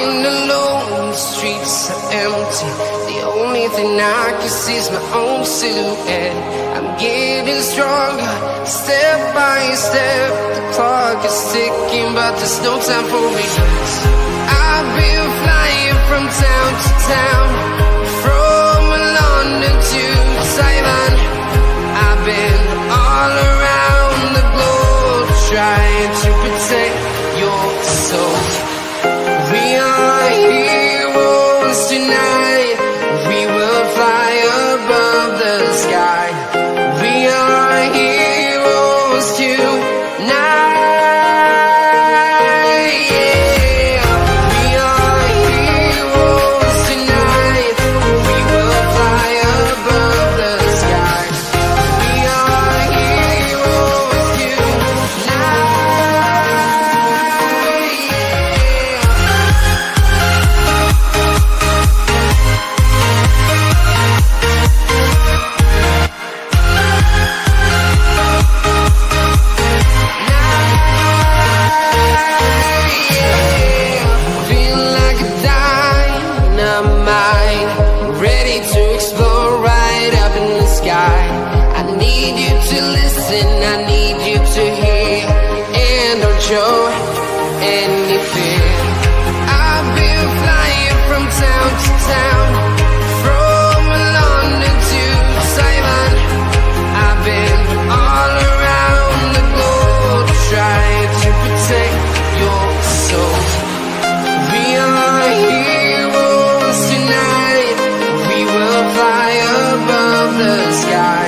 walking alone, the streets are empty. The only thing I can see is my own silhouette. I'm getting stronger, step by step. The clock is ticking, but there's no time for regrets. I've been flying from town to town, from London to Taiwan. I've been all around the globe, trying to protect your soul. We are heroes tonight. We will fly above the sky. We are heroes tonight. Yeah. We are heroes tonight. We will fly above the sky. We are heroes tonight. Feel like a dynamite, ready to explore right up in the sky. I need you to listen, I need you to hear, and don't show any fear. I've been flying from town to town, from London to Taiwan. I've been all around the globe, trying to protect your soul. We are heroes tonight. We will fly above the sky.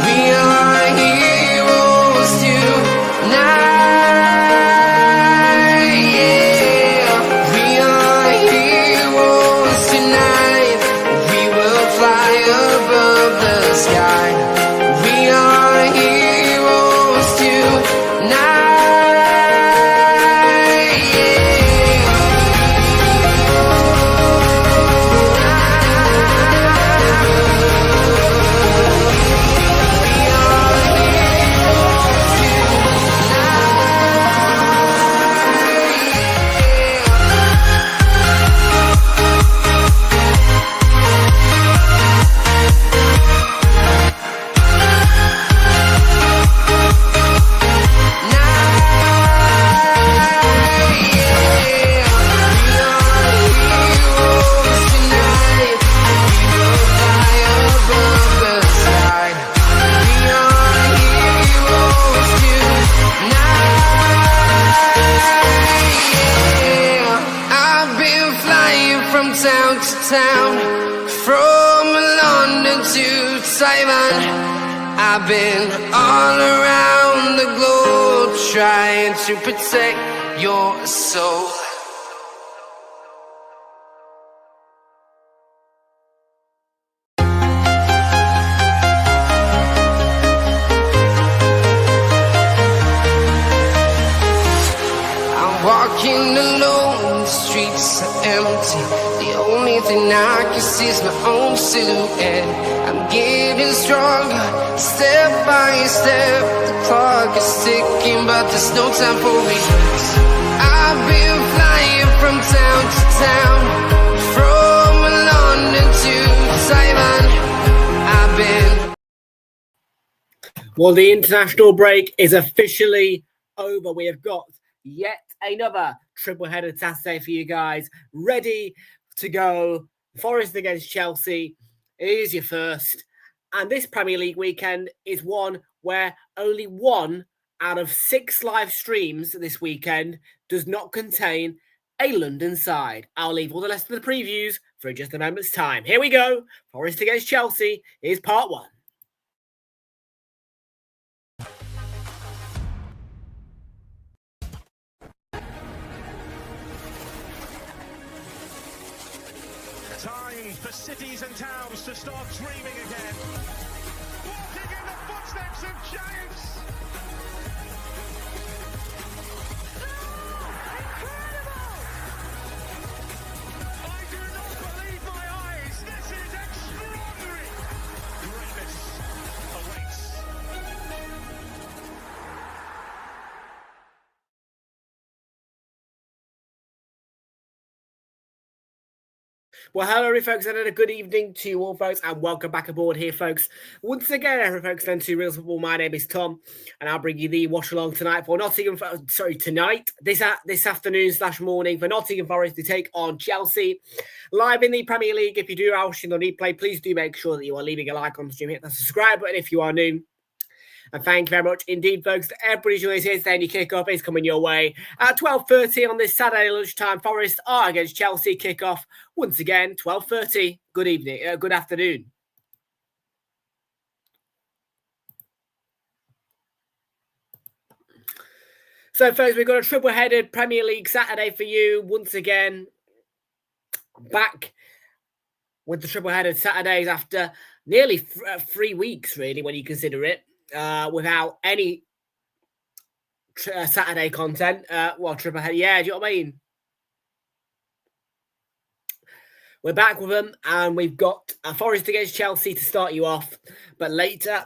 We are heroes tonight. Yeah. We are heroes tonight. We will fly above the sky. We are heroes tonight. From town to town, from London to Taiwan. I've been all around the globe, trying to protect your soul. I'm walking alone, the streets are empty. The only thing I can see is my own silhouette. I'm getting stronger, step by step. The clock is ticking, but there's no time for regrets. I've been flying from town to town, from London to Taiwan. I've been. Well, the international break is officially over. We have got yet another triple header Saturday for you guys, ready to go. Forest against Chelsea is your first, and this Premier League weekend is one where only 1 out of 6 live streams this weekend does not contain a London side. I'll leave all the rest of the previews for just a moment's time. Here we go. Forest against Chelsea is part 1. Time for cities and towns to start dreaming again. Walking in the footsteps of giants. Well, hello, folks, and a good evening to you all, folks, and welcome back aboard here, folks. Once again, folks, then to Real Football. My name is Tom, and I'll bring you the watch along tonight for Nottingham. Tonight, this afternoon / morning for Nottingham Forest to take on Chelsea live in the Premier League. If you do watch the replay, please do make sure that you are leaving a like on the stream. Hit the subscribe button if you are new. And thank you very much indeed, folks. Everybody who is here today, and your kickoff is coming your way at 12:30 on this Saturday lunchtime. Forest are against Chelsea. Kickoff once again 12:30. Good evening, good afternoon. So, folks, we've got a triple-headed Premier League Saturday for you once again. Back with the triple-headed Saturdays after nearly 3 weeks, really, when you consider it. Without any Saturday content. Triple head. Yeah, do you know what I mean? We're back with them, and we've got Forest against Chelsea to start you off. But later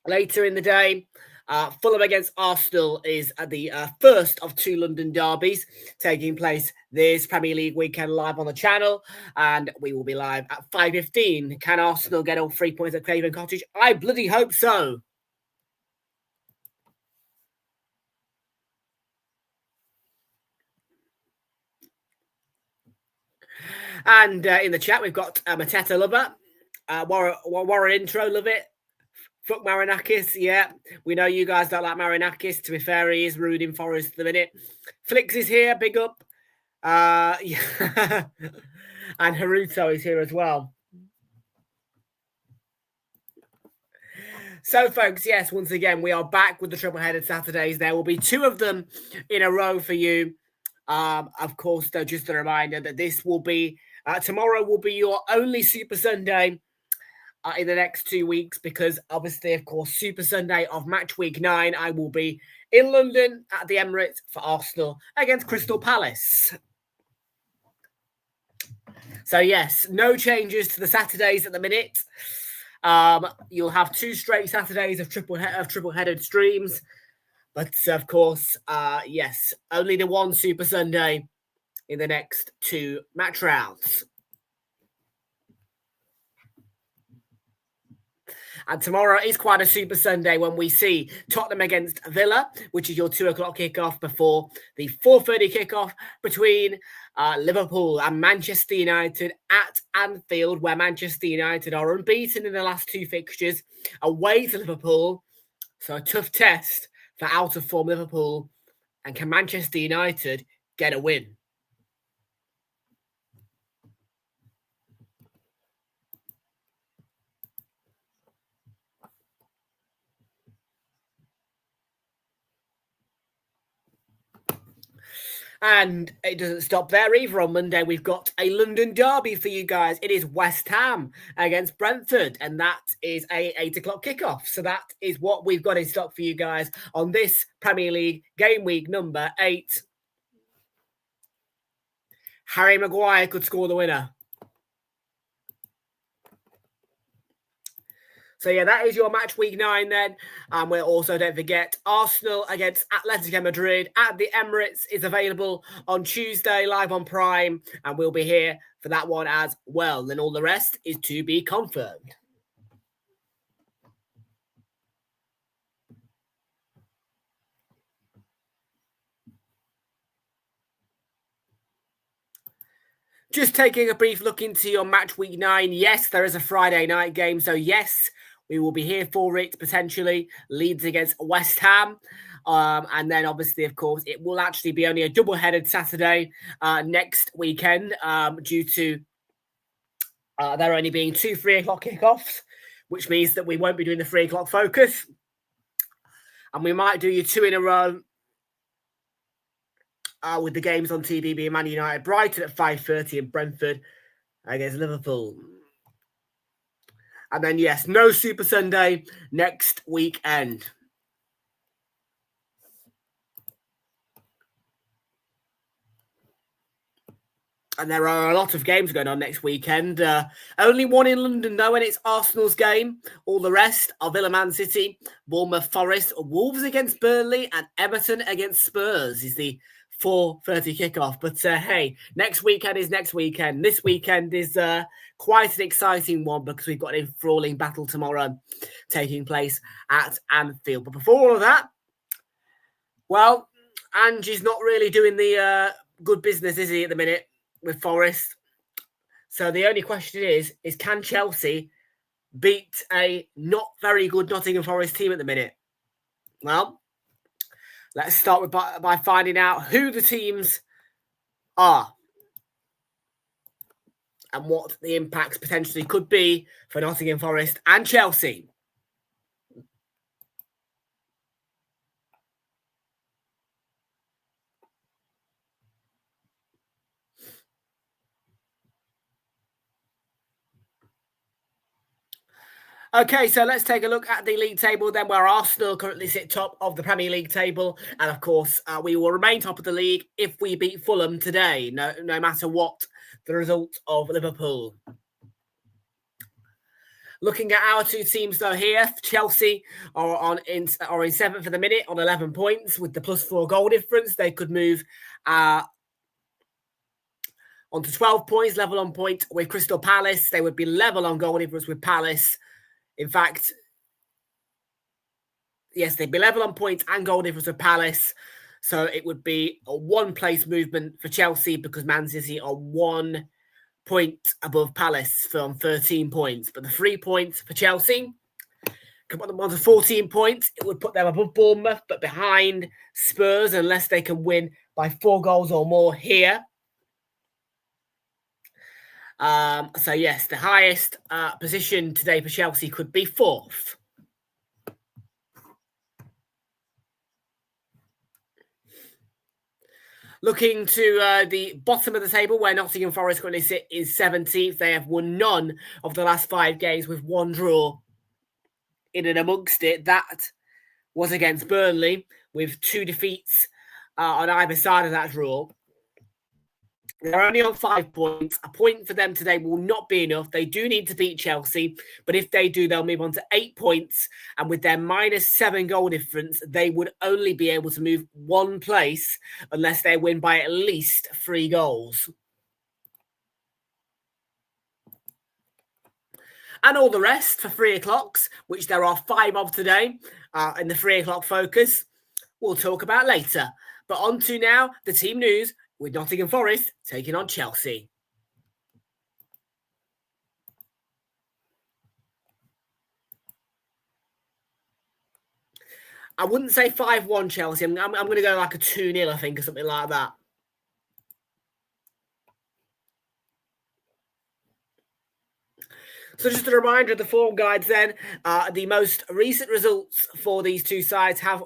in the day, Fulham against Arsenal is the first of two London derbies taking place this Premier League weekend live on the channel, and we will be live at 5:15. Can Arsenal get all 3 points at Craven Cottage? I bloody hope so. And in the chat, we've got Mateta Lover, Warren Intro, love it. Fuck Marinakis, yeah. We know you guys don't like Marinakis. To be fair, he is rude in Forest at the minute. Flix is here, big up. Yeah. And Haruto is here as well. So, folks, yes, once again, we are back with the triple-headed Saturdays. There will be two of them in a row for you. Of course, though, just a reminder that this will be, tomorrow will be your only Super Sunday in the next 2 weeks, because obviously, of course, Super Sunday of match week 9, I will be in London at the Emirates for Arsenal against Crystal Palace. So yes, no changes to the Saturdays at the minute. You'll have 2 straight Saturdays of triple-headed streams, but of course, yes, only the one Super Sunday in the next 2 match rounds. And tomorrow is quite a Super Sunday when we see Tottenham against Villa, which is your 2 o'clock kickoff before the 4:30 kickoff between Liverpool and Manchester United at Anfield, where Manchester United are unbeaten in the last 2 fixtures away to Liverpool. So a tough test for out-of-form Liverpool. And can Manchester United get a win? And it doesn't stop there either. On Monday, we've got a London derby for you guys. It is West Ham against Brentford, and that is a 8 o'clock kickoff. So that is what we've got in stock for you guys on this Premier League game week number 8. Harry Maguire could score the winner. So, yeah, that is your match week 9 then. And we'll also, don't forget, Arsenal against Atletico Madrid at the Emirates is available on Tuesday, live on Prime. And we'll be here for that one as well. Then all the rest is to be confirmed. Just taking a brief look into your match week 9. Yes, there is a Friday night game. So, yes, we will be here for it, potentially. Leeds against West Ham. And then, obviously, of course, it will actually be only a double-headed Saturday next weekend due to there only being 2 3 o'clock kickoffs, which means that we won't be doing the 3 o'clock focus. And we might do you 2 in a row with the games on TV being Man United, Brighton at 5:30 and Brentford against Liverpool. And then, yes, no Super Sunday next weekend. And there are a lot of games going on next weekend. Only one in London, though, and it's Arsenal's game. All the rest are Villa, Man City, Bournemouth, Forest, Wolves against Burnley, and Everton against Spurs is the 4:30 kickoff. But hey, next weekend is next weekend. This weekend is quite an exciting one because we've got an enthralling battle tomorrow taking place at Anfield. But before all of that, well, Angie's not really doing the good business, is he, at the minute with Forest? So the only question is can Chelsea beat a not very good Nottingham Forest team at the minute? Well, let's start with by finding out who the teams are and what the impacts potentially could be for Nottingham Forest and Chelsea. Okay, so let's take a look at the league table then, where Arsenal currently sit top of the Premier League table. And of course, we will remain top of the league if we beat Fulham today, no matter what the result of Liverpool. Looking at our two teams though here, Chelsea are in 7th for the minute on 11 points with the +4 goal difference. They could move on to 12 points, level on point with Crystal Palace. They would be level on goal difference with Palace. In fact, yes, they'd be level on points and goal difference with Palace. So it would be a one-place movement for Chelsea because Man City are 1 point above Palace from 13 points. But the 3 points for Chelsea could put them on to 14 points. It would put them above Bournemouth, but behind Spurs unless they can win by 4 goals or more here. So yes, the highest position today for Chelsea could be 4th. Looking to the bottom of the table, where Nottingham Forest currently sit, is 17th. They have won none of the last 5 games with 1 draw in and amongst it. That was against Burnley with 2 defeats on either side of that draw. They're only on 5 points. A point for them today will not be enough. They do need to beat Chelsea, but if they do, they'll move on to 8 points. And with their -7 goal difference, they would only be able to move 1 place unless they win by at least 3 goals. And all the rest for 3 o'clocks, which there are 5 of today in the 3 o'clock focus, we'll talk about later. But on to now the team news, with Nottingham Forest taking on Chelsea. I wouldn't say 5-1 Chelsea. I'm going to go like a 2-0, I think, or something like that. So just a reminder of the form guides then. The most recent results for these two sides have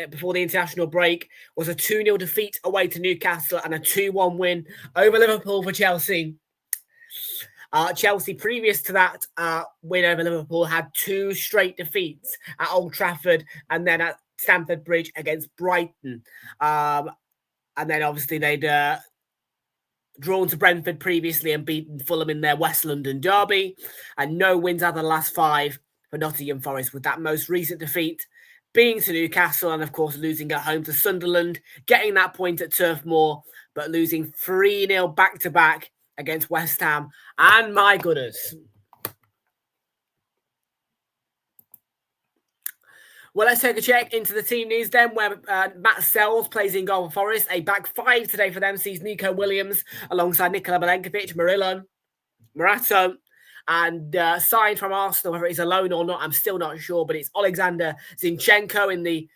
before the international break was a 2-0 defeat away to Newcastle and a 2-1 win over Liverpool for Chelsea. Chelsea, previous to that win over Liverpool, had 2 straight defeats at Old Trafford and then at Stamford Bridge against Brighton. And then obviously they'd drawn to Brentford previously and beaten Fulham in their West London derby. And no wins out of the last 5 for Nottingham Forest, with that most recent defeat being to Newcastle and, of course, losing at home to Sunderland, getting that point at Turf Moor, but losing 3-0 back-to-back against West Ham. And my goodness. Well, let's take a check into the team news then, where Matt Sells plays in goal for Forest. A back 5 today for them sees Nico Williams alongside Nikola Milenkovic, Murillo, Morato, and signed from Arsenal, whether he's a loan or not, I'm still not sure, but it's Alexander Zinchenko in the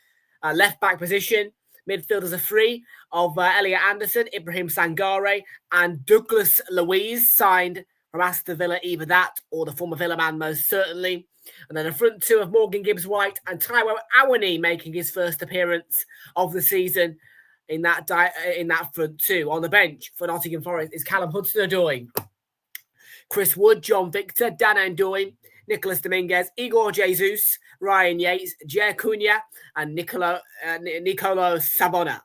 left-back position. Midfielders are 3 of Elliot Anderson, Ibrahim Sangare, and Douglas Luiz, signed from Aston Villa, either that or the former Villa man, most certainly. And then a front 2 of Morgan Gibbs-White and Taiwo Awoniyi making his first appearance of the season in that front 2. On the bench for Nottingham Forest is Callum Hudson-Odoi, Chris Wood, John Victor, Dan Ndoye, Nicholas Dominguez, Igor Jesus, Ryan Yates, Jer Cunha, and Nicolo Sabona.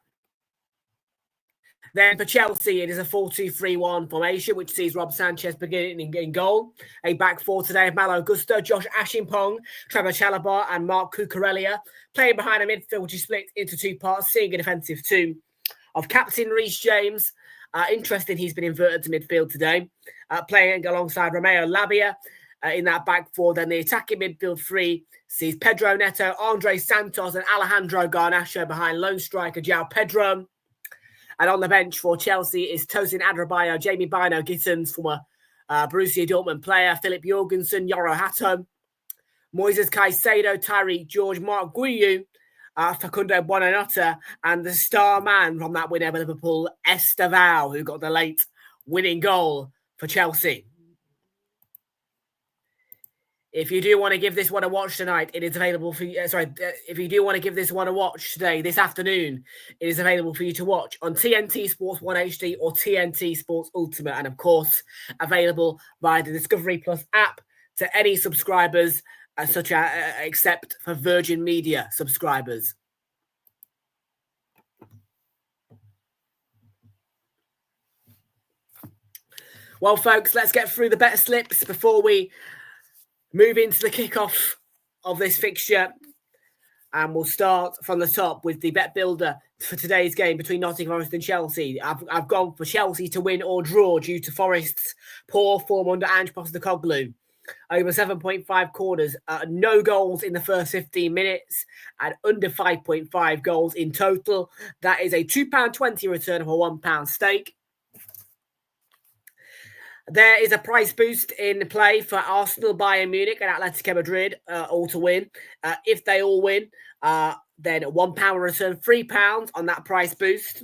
Then for Chelsea, it is a 4-2-3-1 formation, which sees Rob Sanchez beginning in goal. A back 4 today of Malo Gusto, Josh Ashimpong, Trevor Chalobah, and Mark Cucurella. Playing behind a midfield, which is split into 2 parts, seeing a defensive 2 of captain Reece James. Interesting, he's been inverted to midfield today, playing alongside Romeo Lavia in that back four. Then the attacking midfield three sees Pedro Neto, Andre Santos, and Alejandro Garnacho behind lone striker João Pedro. And on the bench for Chelsea is Tosin Adebayo, Jamie Bino Gittens, former Borussia Dortmund player, Philip Jorgensen, Yoro Hato, Moises Caicedo, Tyreek George, Mark Guiu, Facundo Buonanotte, and the star man from that win over Liverpool, Estevao, who got the late winning goal for Chelsea. If you do want to give this one a watch tonight, it is available for you. If you do want to give this one a watch today, this afternoon, it is available for you to watch on TNT Sports 1 HD or TNT Sports Ultimate, and of course, available via the Discovery Plus app to any subscribers, except for Virgin Media subscribers. Well, folks, let's get through the better slips before we move into the kickoff of this fixture. And we'll start from the top with the bet builder for today's game between Nottingham Forest and Chelsea. I've gone for Chelsea to win or draw due to Forest's poor form under Ange Postecoglou. Over 7.5 corners, no goals in the first 15 minutes, and under 5.5 goals in total. That is a £2.20 return of a £1 stake. There is a price boost in play for Arsenal, Bayern Munich, and Atletico Madrid, all to win. If they all win, then £1 return, £3 on that price boost.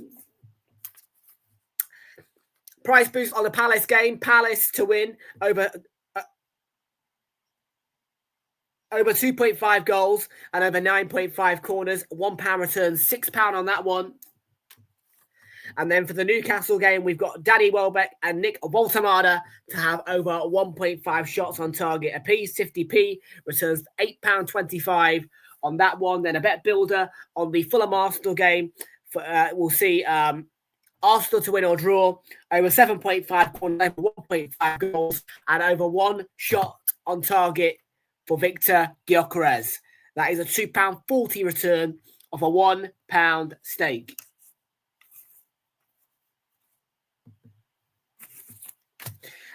Price boost on the Palace game, Palace to win over 2.5 goals and over 9.5 corners. £1 return, £6 on that one. And then for the Newcastle game, we've got Danny Welbeck and Nick Voltamada to have over 1.5 shots on target apiece. 50p returns £8.25 on that one. Then a bet builder on the Fulham Arsenal game. We'll see Arsenal to win or draw. Over 7.5 corners, over 1.5 goals, and over 1 shot on target for Victor Gyökeres. That is a £2.40 return of a £1 stake.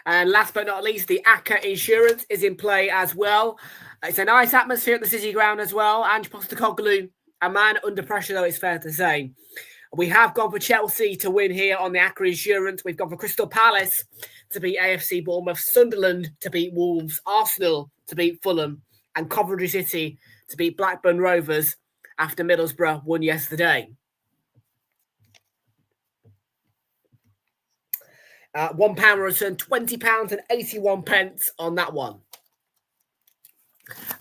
And last but not least, the ACCA insurance is in play as well. It's a nice atmosphere at the City Ground as well. Ange Postecoglou, a man under pressure, though, it's fair to say. We have gone for Chelsea to win here on the ACCA insurance. We've gone for Crystal Palace to beat AFC Bournemouth, Sunderland to beat Wolves, Arsenal to beat Fulham, and Coventry City to beat Blackburn Rovers after Middlesbrough won yesterday. £1 return, £20.81 on that one.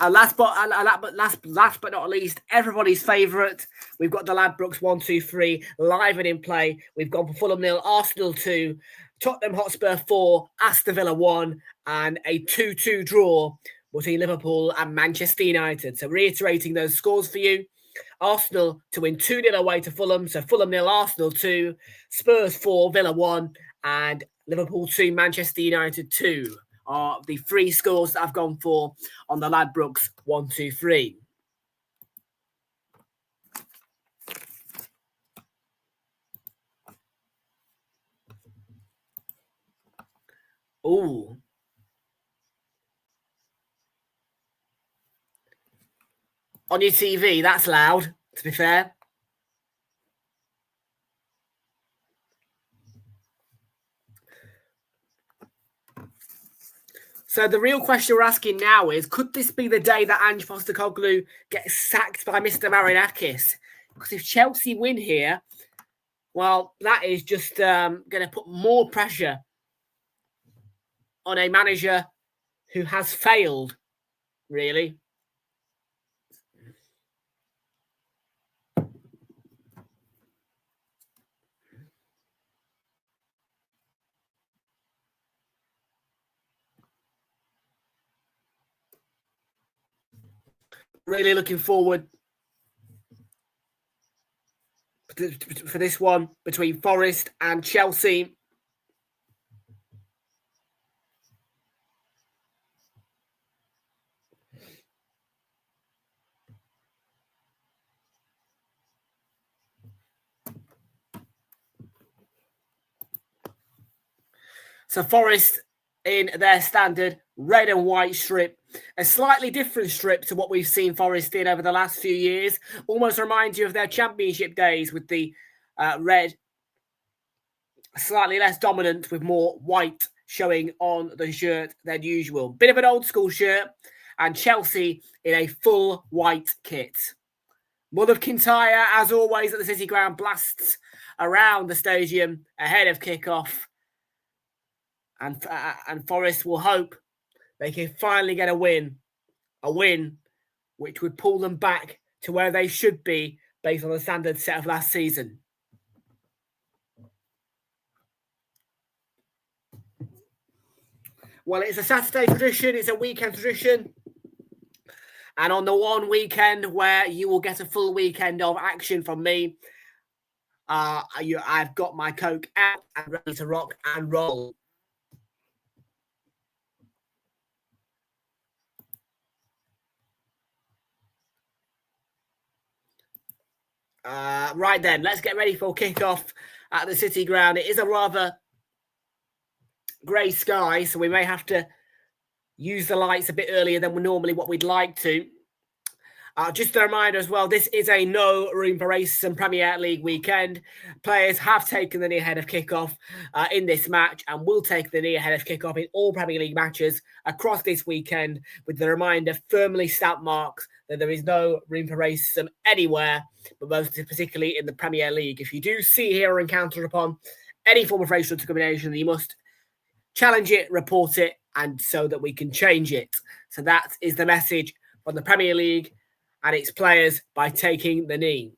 Last but not least, everybody's favourite. We've got the Ladbrokes 1-2-3 live and in play. We've gone for Fulham 0, Arsenal 2, Tottenham Hotspur 4, Aston Villa 1, and a 2-2 draw between Liverpool and Manchester United. So reiterating those scores for you. Arsenal to win 2-0 away to Fulham. So Fulham 0, Arsenal 2, Spurs 4, Villa 1, and Liverpool 2, Manchester United 2 are the 3 scores that I've gone for on the Ladbrokes 1-2-3. Ooh. On your TV, that's loud, to be fair. So the real question we're asking now is, could this be the day that Ange Postecoglou gets sacked by Mr. Marinakis? Because if Chelsea win here, well, that is just going to put more pressure on a manager who has failed, really. Really looking forward for this one between Forest and Chelsea. So Forest in their standard red and white strip, a slightly different strip to what we've seen Forest in over the last few years. Almost reminds you of their championship days with the red, slightly less dominant with more white showing on the shirt than usual. Bit of an old school shirt, and Chelsea in a full white kit. Mull of Kintyre, as always, at the City Ground, blasts around the stadium ahead of kickoff. And Forest will hope they can finally get a win which would pull them back to where they should be based on the standard set of last season. Well, it's a Saturday tradition, it's a weekend tradition. And on the one weekend where you will get a full weekend of action from me, I've got my Coke out and ready to rock and roll. Right then, let's get ready for kickoff at the City Ground. It is a rather grey sky, so we may have to use the lights a bit earlier than what we'd like to. Just a reminder as well, this is a no room for racism Premier League weekend. Players have taken the knee ahead of kickoff in this match and will take the knee ahead of kickoff in all Premier League matches across this weekend, with the reminder firmly stamp marks that there is no room for racism anywhere, but most particularly in the Premier League. If you do see, hear or encounter upon any form of racial discrimination, you must challenge it, report it, and so that we can change it. So that is the message from the Premier League and its players by taking the knee.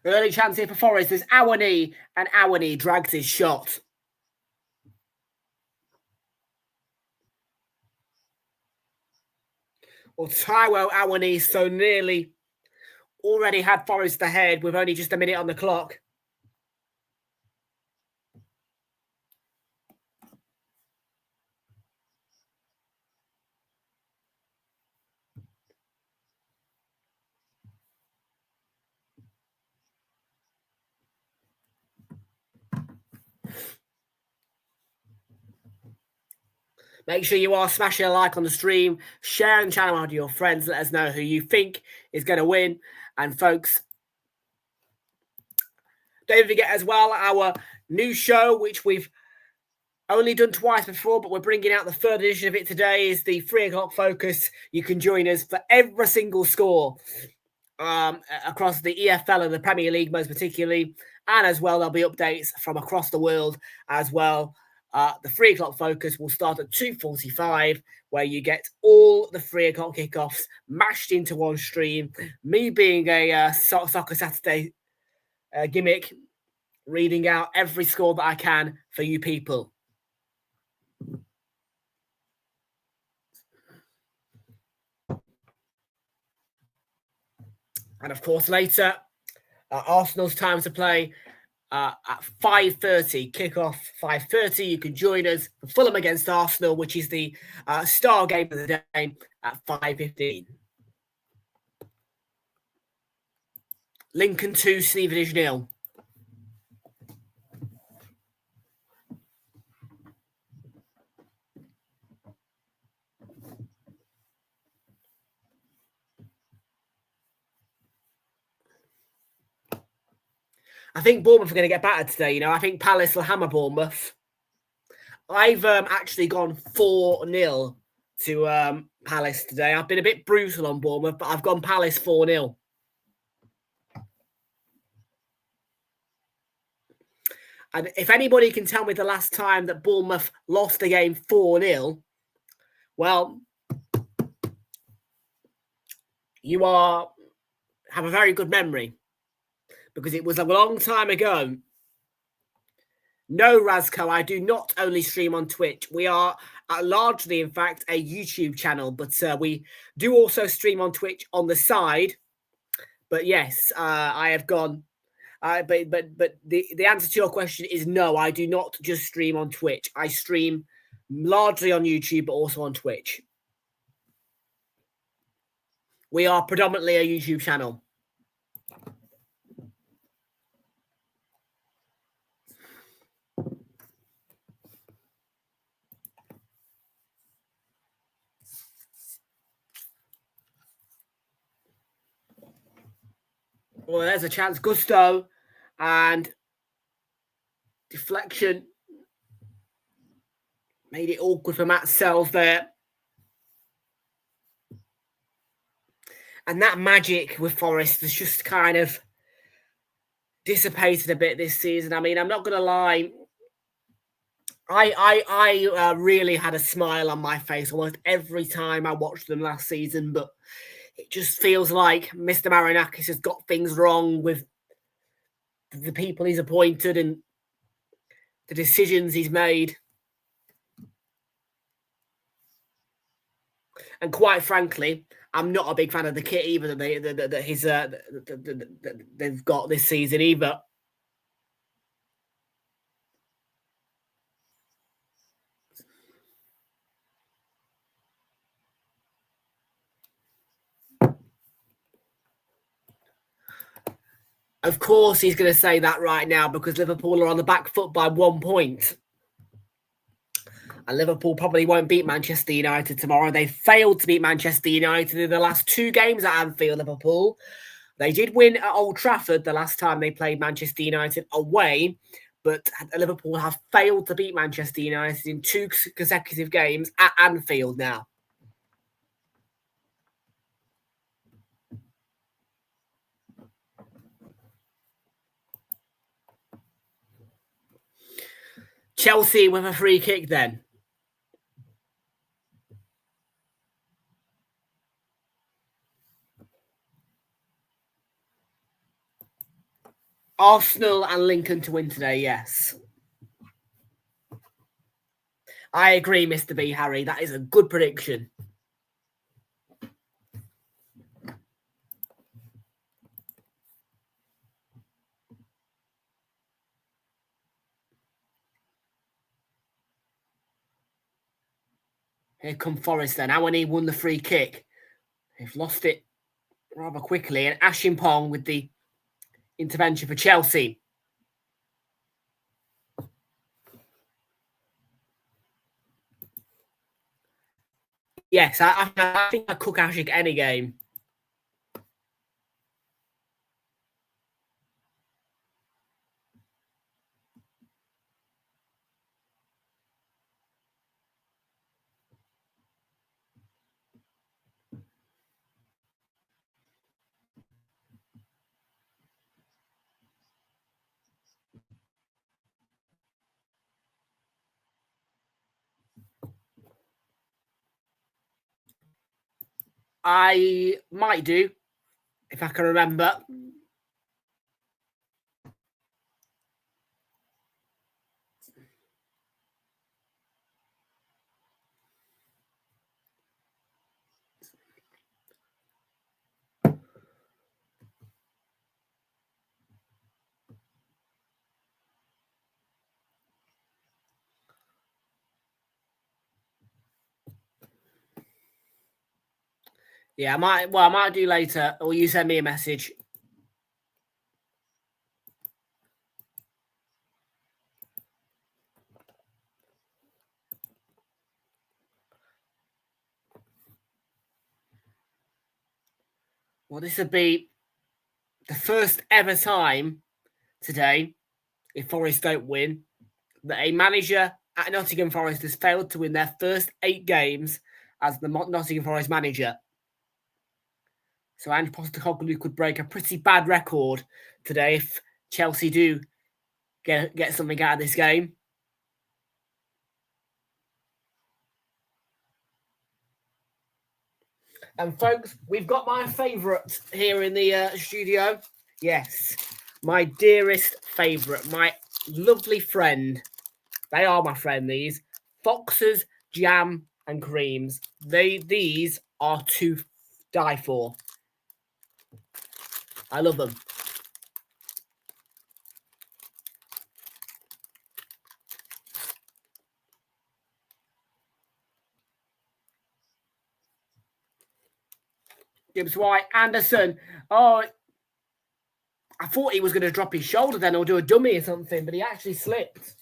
Early chance here for Forest as Awani, and Awani drags his shot. Well, Taiwo Awani so nearly already had Forest ahead with only just a minute on the clock. Make sure you are smashing a like on the stream, sharing the channel with your friends, let us know who you think is going to win. And folks, don't forget as well our new show, which we've only done twice before, but we're bringing out the third edition of it today, is the 3 o'clock focus. You can join us for every single score across the EFL and the Premier League most particularly. And as well, there'll be updates from across the world as well. The 3 o'clock focus will start at 2:45, where you get all the 3 o'clock kickoffs mashed into one stream. Me being a Soccer Saturday gimmick, reading out every score that I can for you people. And of course, later, Arsenal's time to play. At 5:30, kickoff 5:30. You can join us for Fulham against Arsenal, which is the star game of the day at 5:15. Lincoln 2, Stevenage 0. I think Bournemouth are going to get battered today. You know, I think Palace will hammer Bournemouth. I've actually gone 4-0 to Palace today. I've been a bit brutal on Bournemouth, but I've gone Palace 4-0. And if anybody can tell me the last time that Bournemouth lost a game 4-0, well, you have a very good memory, because it was a long time ago. No, Razco, I do not only stream on Twitch. We are largely, in fact, a YouTube channel, but we do also stream on Twitch on the side. But yes, I have gone But the answer to your question is no. I do not just stream on Twitch. I stream largely on YouTube, but also on Twitch. We are predominantly a YouTube channel. Well, there's a chance. Gusto and deflection made it awkward for Matt Sells there. And that magic with Forest has just kind of dissipated a bit this season. I mean, I'm not going to lie. I really had a smile on my face almost every time I watched them last season, but it just feels like Mr. Marinakis has got things wrong with the people he's appointed and the decisions he's made. And quite frankly, I'm not a big fan of the kit either that they've got this season either. Of course, he's going to say that right now because Liverpool are on the back foot by 1 point. And Liverpool probably won't beat Manchester United tomorrow. They failed to beat Manchester United in the last 2 games at Anfield, Liverpool. They did win at Old Trafford the last time they played Manchester United away, but Liverpool have failed to beat Manchester United in 2 consecutive games at Anfield now. Chelsea with a free kick then. Arsenal and Lincoln to win today, yes. I agree, Mr. B, Harry. That is a good prediction. Here come Forest then. Awani won the free kick. They've lost it rather quickly. And Ashimpong with the intervention for Chelsea. Yes, I think I cook Ashik any game. I might do, if I can remember. Yeah, I might do later, or you send me a message. Well, this would be the first ever time today, if Forest don't win, that a manager at Nottingham Forest has failed to win their first 8 games as the Nottingham Forest manager. So Ange Postecoglou could break a pretty bad record today if Chelsea do get something out of this game. And folks, we've got my favourite here in the studio. Yes, my dearest favourite, my lovely friend. They are my friend, these. Fox's Jam and Creams. These are to die for. I love them. Gibbs White, Anderson. Oh, I thought he was going to drop his shoulder then or do a dummy or something, but he actually slipped.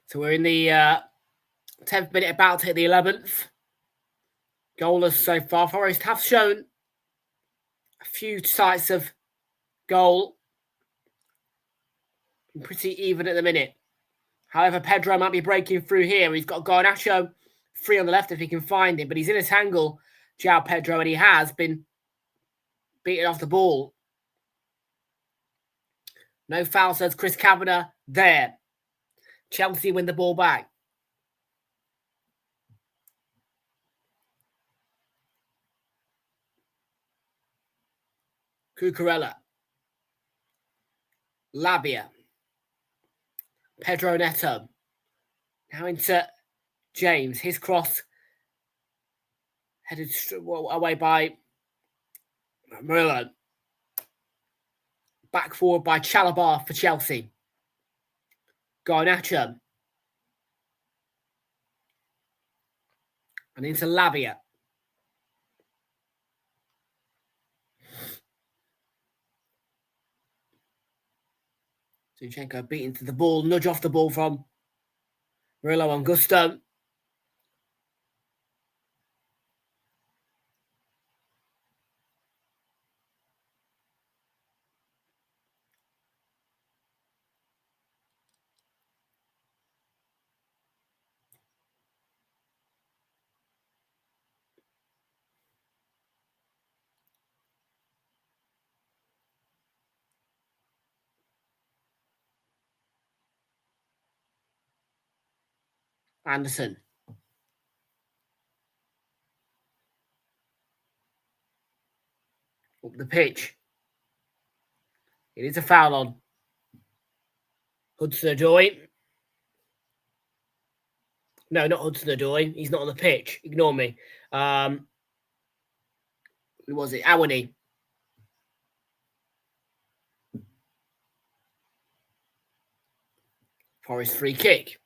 So we're in the 10th minute, about to hit the 11th. Goalless so far. Forest have shown a few sights of goal. Pretty even at the minute. However, Pedro might be breaking through here. He's got Garnacho free on the left if he can find him, but he's in a tangle, João Pedro, and he has been beaten off the ball. No foul, says Chris Kavanagh there. Chelsea win the ball back. Cucurella. Labia. Pedro Neto. Now into James. His cross headed away by Murillo. Back forward by Chalabar for Chelsea. Garnacho. And into Labia. Zinchenko beat into the ball, nudge off the ball from Murillo and Gusto. Anderson. Up the pitch. It is a foul on Hudson-Odoi. No, not Hudson-Odoi. He's not on the pitch. Ignore me. Who was it? Awani. Forest free kick.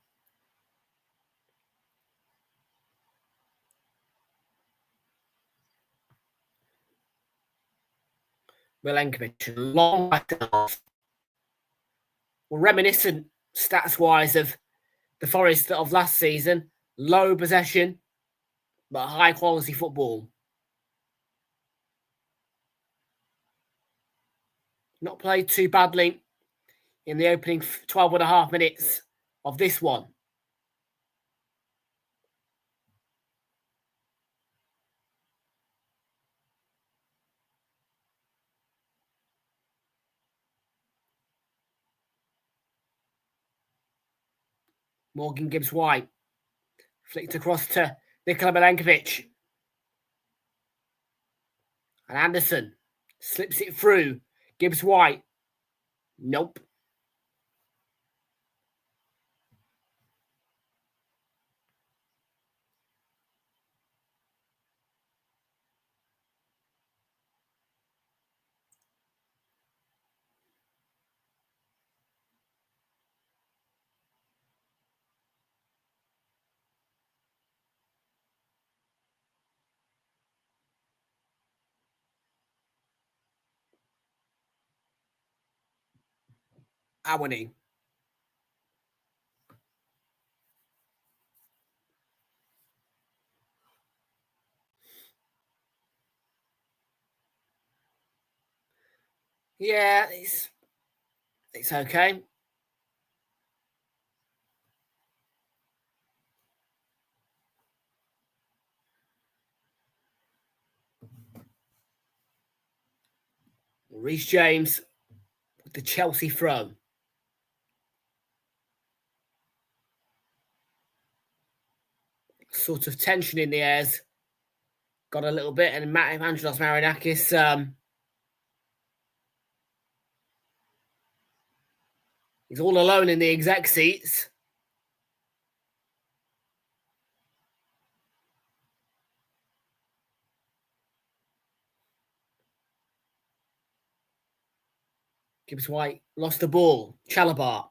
Milenkovic, long back to half. Well, reminiscent stats-wise of the Forest of last season. Low possession, but high-quality football. Not played too badly in the opening 12 and a half minutes of this one. Morgan Gibbs-White flicked across to Nikola Milenkovic. And Anderson slips it through. Gibbs-White. Nope. Awani. Yeah, it's okay. Reece James with the Chelsea throw. Sort of tension in the airs. Got a little bit, and Evangelos Marinakis, he's all alone in the exec seats. Gibbs White lost the ball. Chalabar.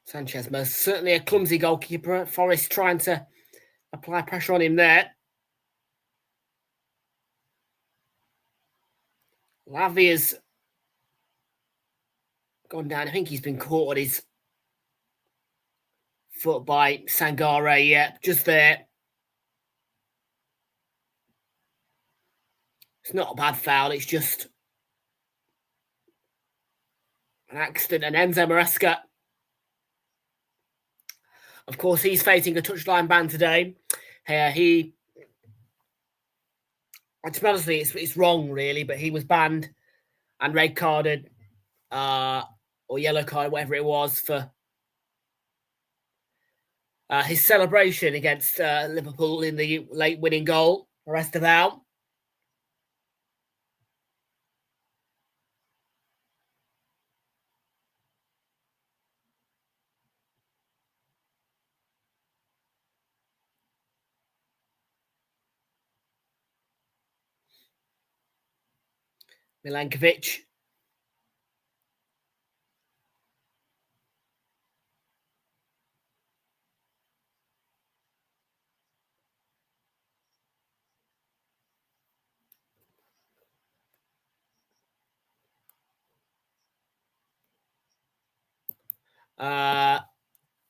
Sanchez, most certainly a clumsy goalkeeper. Forest trying to apply pressure on him there. Lavia's gone down. I think he's been caught on his foot by Sangare. Yeah, just there. It's not a bad foul. It's just an accident. And Enzo Maresca, of course, he's facing a touchline ban today. To be honest, it's wrong, really, but he was banned and red carded, or yellow card, whatever it was, for his celebration against Liverpool in the late winning goal. Arrest of out. Milankovic.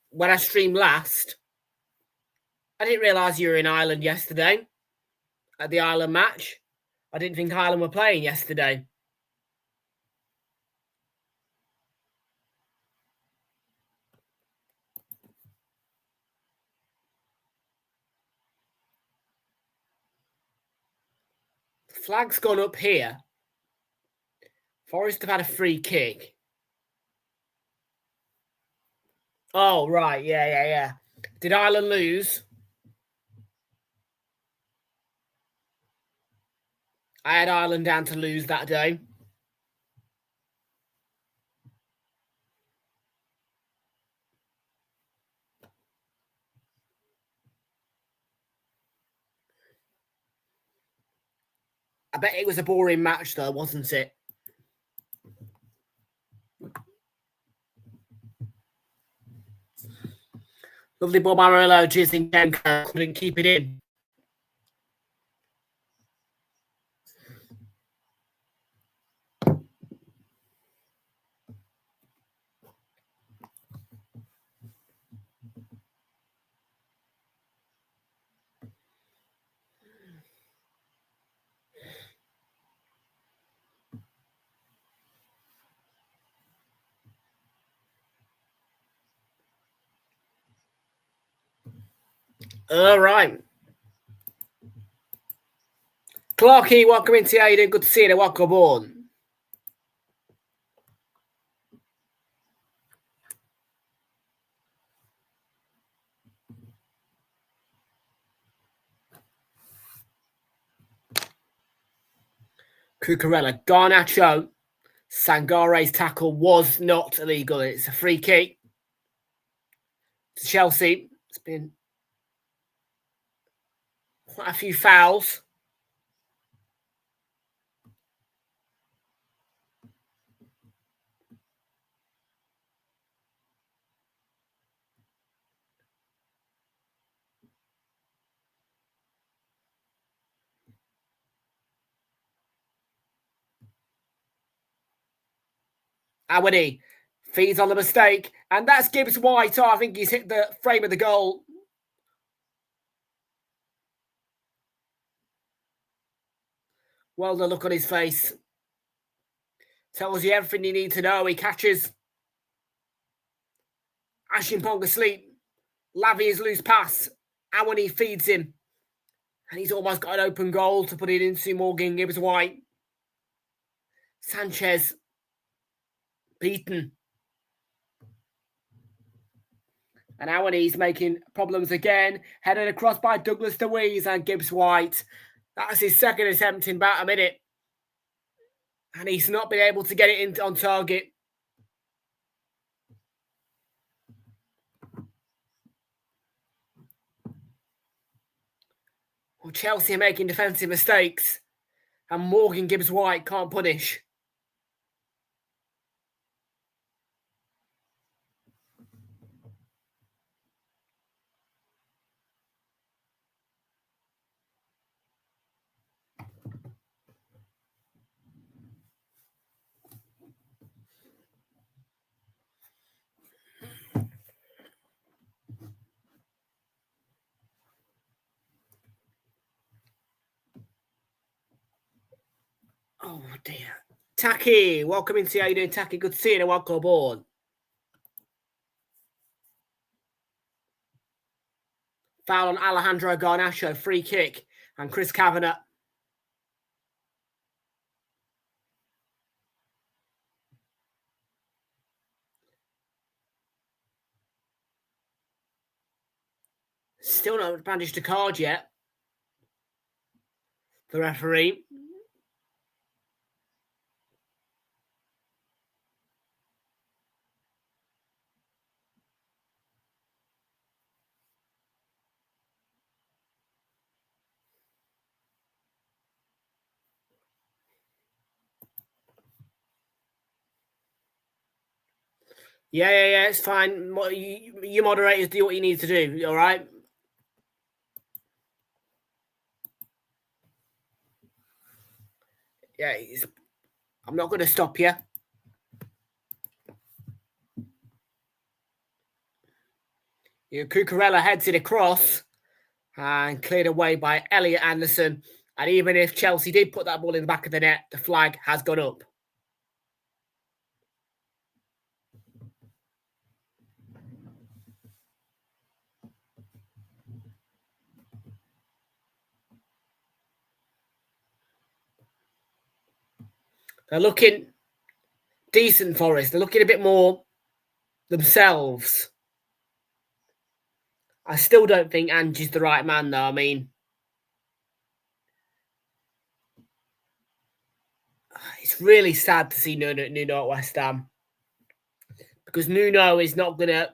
When I streamed last, I didn't realise you were in Ireland yesterday at the Ireland match. I didn't think Ireland were playing yesterday. The flag's gone up here. Forest have had a free kick. Oh, right. Yeah. Did Ireland lose? I had Ireland down to lose that day. I bet it was a boring match, though, wasn't it? Lovely ball by Murillo. Zinchenko couldn't keep it in. All right. Clarky, welcome into Aiden. Good to see you. Welcome on. Cucurella, Garnacho. Sangare's tackle was not illegal. It's a free kick to Chelsea. It's been quite a few fouls. Awani feeds on the mistake, and that's Gibbs White. Oh, I think he's hit the frame of the goal. Well, the look on his face tells you everything you need to know. He catches Ashimpong asleep. Lavia's loose pass. Awani feeds him. And he's almost got an open goal to put it into Morgan Gibbs White. Sanchez beaten. And Awani's making problems again. Headed across by Douglas DeWeese and Gibbs White. That's his second attempt in about a minute. And he's not been able to get it on target. Well, Chelsea are making defensive mistakes. And Morgan Gibbs White can't punish. Oh dear. Taki, welcome into how you doing, Taki? Good to see you and welcome aboard. Foul on Alejandro Garnacho, free kick, and Chris Kavanagh. Still not bandaged a card yet. The referee. Yeah, it's fine. You moderators do what you need to do, all right? Yeah, I'm not going to stop you. Cucurella heads it across and cleared away by Elliot Anderson. And even if Chelsea did put that ball in the back of the net, the flag has gone up. They're looking decent, Forest. They're looking a bit more themselves. I still don't think Angie's the right man, though. I mean, it's really sad to see Nuno at West Ham. Because Nuno is not going to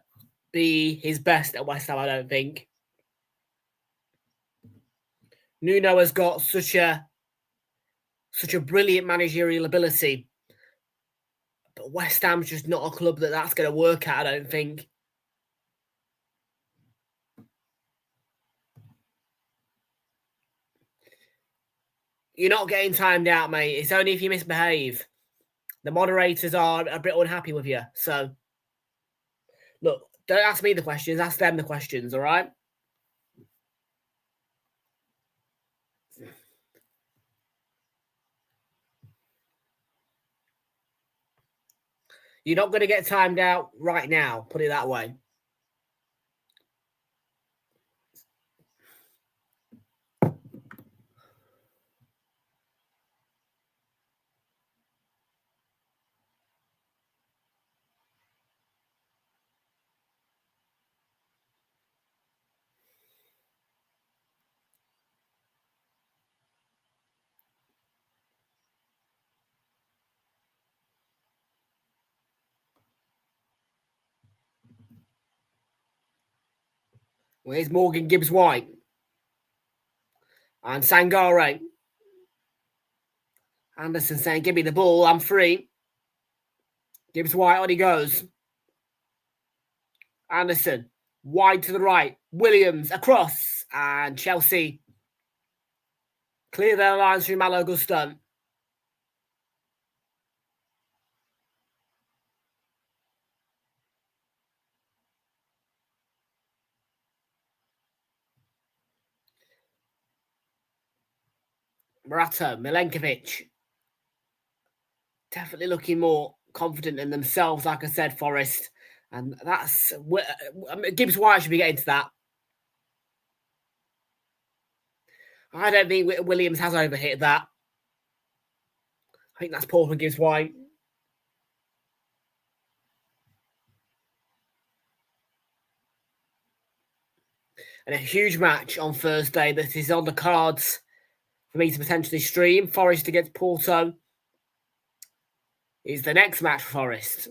be his best at West Ham, I don't think. Nuno has got such a brilliant managerial ability. But West Ham's just not a club that's going to work at, I don't think. You're not getting timed out, mate. It's only if you misbehave. The moderators are a bit unhappy with you. So, look, don't ask me the questions. Ask them the questions, all right? You're not going to get timed out right now, put it that way. Where's Morgan Gibbs White? And Sangare. Anderson saying, give me the ball, I'm free. Gibbs White, on he goes. Anderson, wide to the right. Williams, across. And Chelsea clear their lines through Malo Gusto. Morata, Milenkovic. Definitely looking more confident in themselves, like I said, Forest. And that's... Gibbs White should be getting to that. I don't think Williams has overhit that. I think that's poor from Gibbs White. And a huge match on Thursday that is on the cards for me to potentially stream. Forest against Porto is the next match for Forest.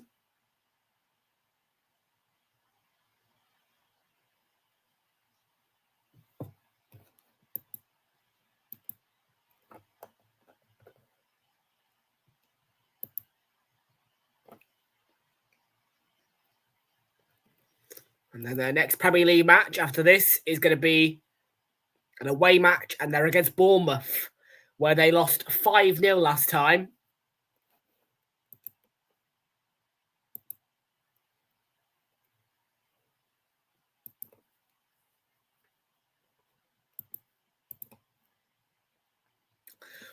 And then their next Premier League match after this is going to be an away match, and they're against Bournemouth, where they lost 5-0 last time.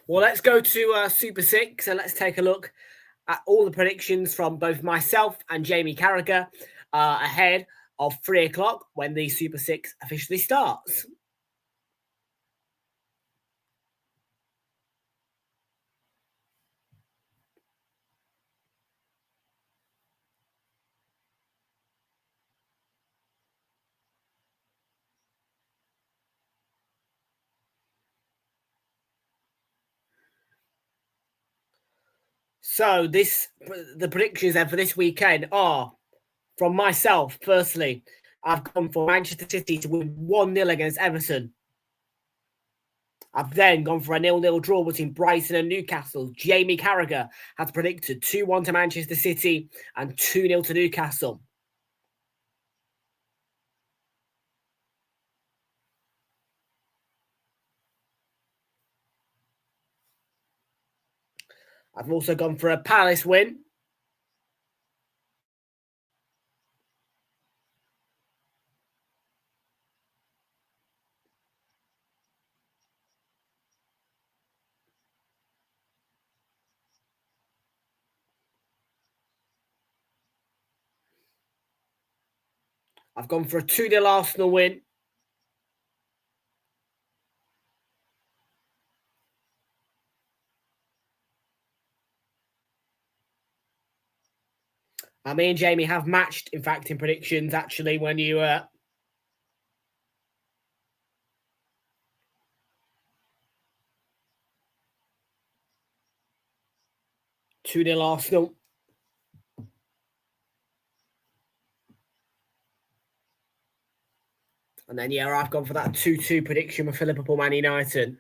Well, let's go to Super 6 and let's take a look at all the predictions from both myself and Jamie Carragher ahead of 3 o'clock when the Super 6 officially starts. So the predictions then for this weekend are, from myself, firstly, I've gone for Manchester City to win 1-0 against Everton. I've then gone for a 0-0 draw between Brighton and Newcastle. Jamie Carragher has predicted 2-1 to Manchester City and 2-0 to Newcastle. I've also gone for a Palace win. I've gone for a 2-0 Arsenal win. Me and Jamie have matched, in fact, in predictions, actually, when you... 2-0 Arsenal. And then, yeah, I've gone for that 2-2 prediction for Liverpool Man United.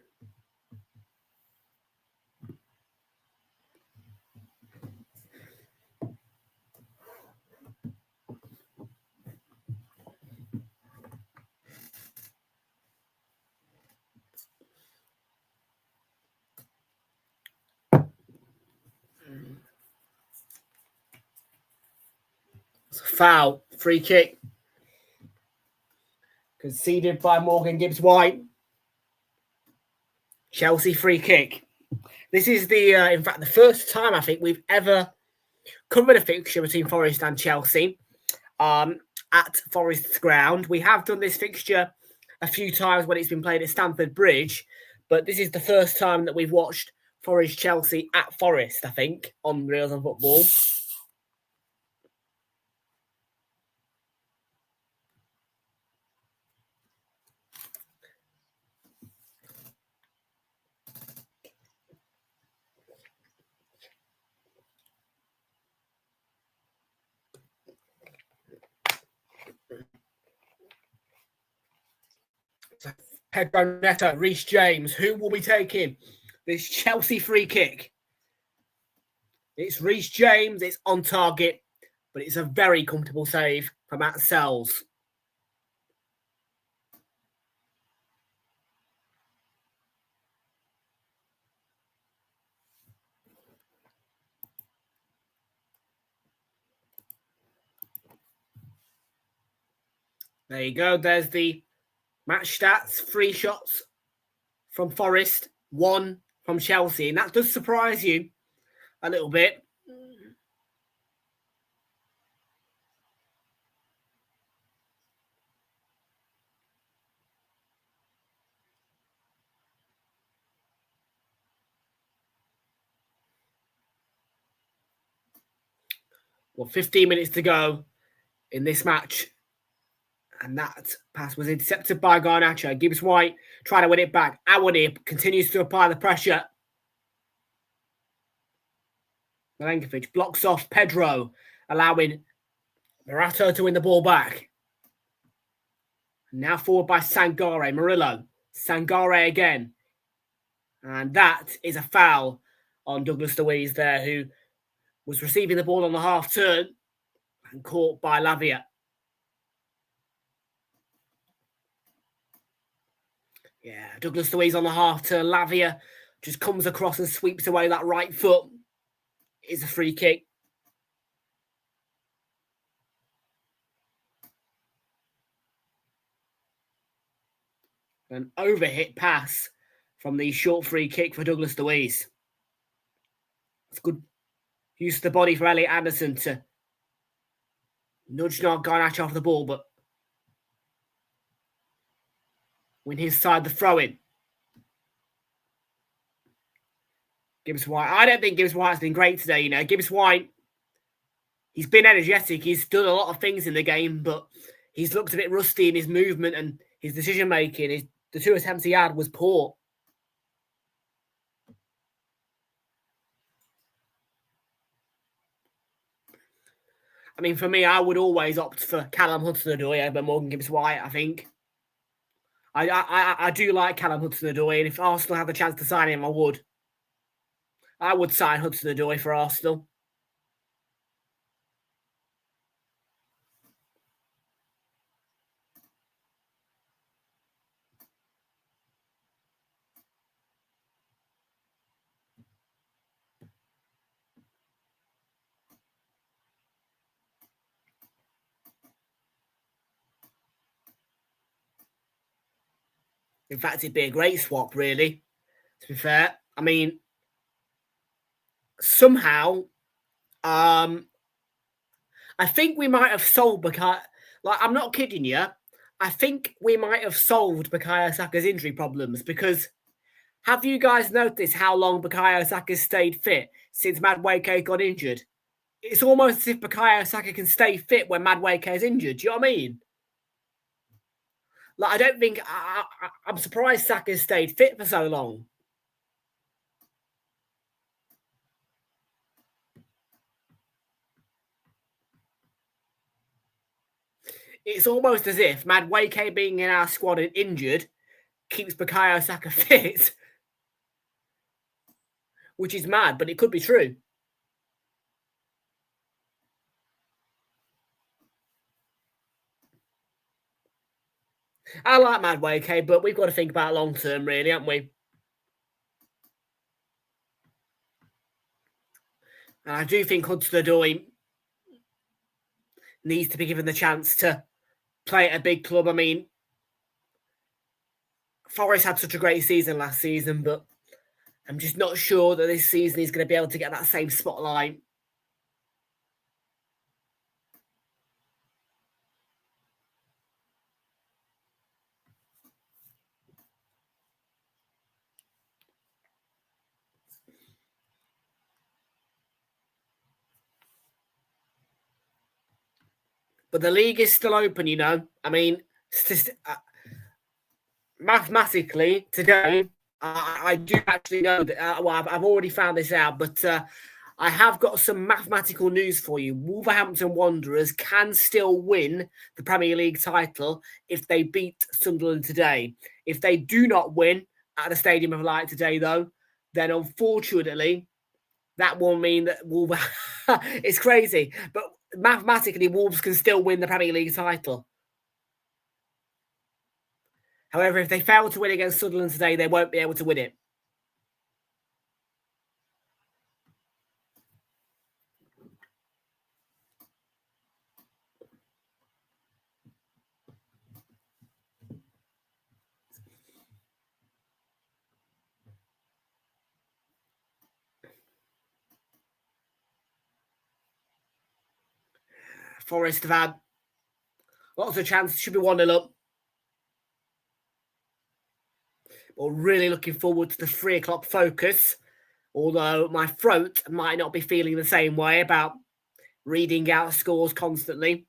It's a foul. Free kick. Conceded by Morgan Gibbs White. Chelsea free kick. This is in fact, the first time I think we've ever covered a fixture between Forest and Chelsea at Forest's ground. We have done this fixture a few times when it's been played at Stamford Bridge, but this is the first time that we've watched Forest-Chelsea at Forest, I think, on Realltom Football. Pedro Neto, Reece James. Who will be taking this Chelsea free kick? It's Reece James. It's on target, but it's a very comfortable save from Matt Sells. There you go. There's the match stats. 3 shots from Forest, 1 from Chelsea, and that does surprise you a little bit. Well, 15 minutes to go in this match. And that pass was intercepted by Garnacho. Gibbs White trying to win it back. Awani continues to apply the pressure. Milenkovic blocks off Pedro, allowing Morato to win the ball back. Now forward by Sangare. Murillo. Sangare again. And that is a foul on Douglas Luiz there, who was receiving the ball on the half turn and caught by Lavia. Yeah, Douglas Luiz on the half turn. Lavia just comes across and sweeps away that right foot. It's a free kick. An overhit pass from the short free kick for Douglas Luiz. It's good use of the body for Elliot Anderson to nudge Garnacho off the ball, but win his side the throw-in. Gibbs White. I don't think Gibbs White's been great today, you know. Gibbs White, he's been energetic. He's done a lot of things in the game, but he's looked a bit rusty in his movement and his decision-making. The 2 attempts he had was poor. I mean, for me, I would always opt for Callum Hudson-Odoi over Morgan Gibbs White, I think. I do like Callum Hudson-Odoi, and if Arsenal had the chance to sign him, I would. I would sign Hudson-Odoi for Arsenal. In fact, it'd be a great swap, really, to be fair. I mean, somehow, I think we might have solved Bukayo. Like, I'm not kidding you. I think we might have solved Bukayo Saka's injury problems, because have you guys noticed how long Bukayo Saka's stayed fit since Madueke got injured? It's almost as if Bukayo Saka can stay fit when Madueke is injured. Do you know what I mean? Like, I don't think... I'm surprised Saka's stayed fit for so long. It's almost as if Madueke being in our squad and injured keeps Bukayo Saka fit. Which is mad, but it could be true. I like Madueke, but we've got to think about long term, really, haven't we? And I do think Hudson-Odoi needs to be given the chance to play at a big club. I mean, Forest had such a great season last season, but I'm just not sure that this season he's going to be able to get that same spotlight. But the league is still open, you know. I mean, mathematically, today, I do actually know that, well, I've already found this out, but I have got some mathematical news for you. Wolverhampton Wanderers can still win the Premier League title if they beat Sunderland today. If they do not win at the Stadium of Light today, though, then unfortunately, that will mean that Wolverhampton... it's crazy, but mathematically, Wolves can still win the Premier League title. However, if they fail to win against Sunderland today, they won't be able to win it. Forest have had lots of chances, should be 1-0 up. But really looking forward to the 3 o'clock focus, although my throat might not be feeling the same way about reading out scores constantly.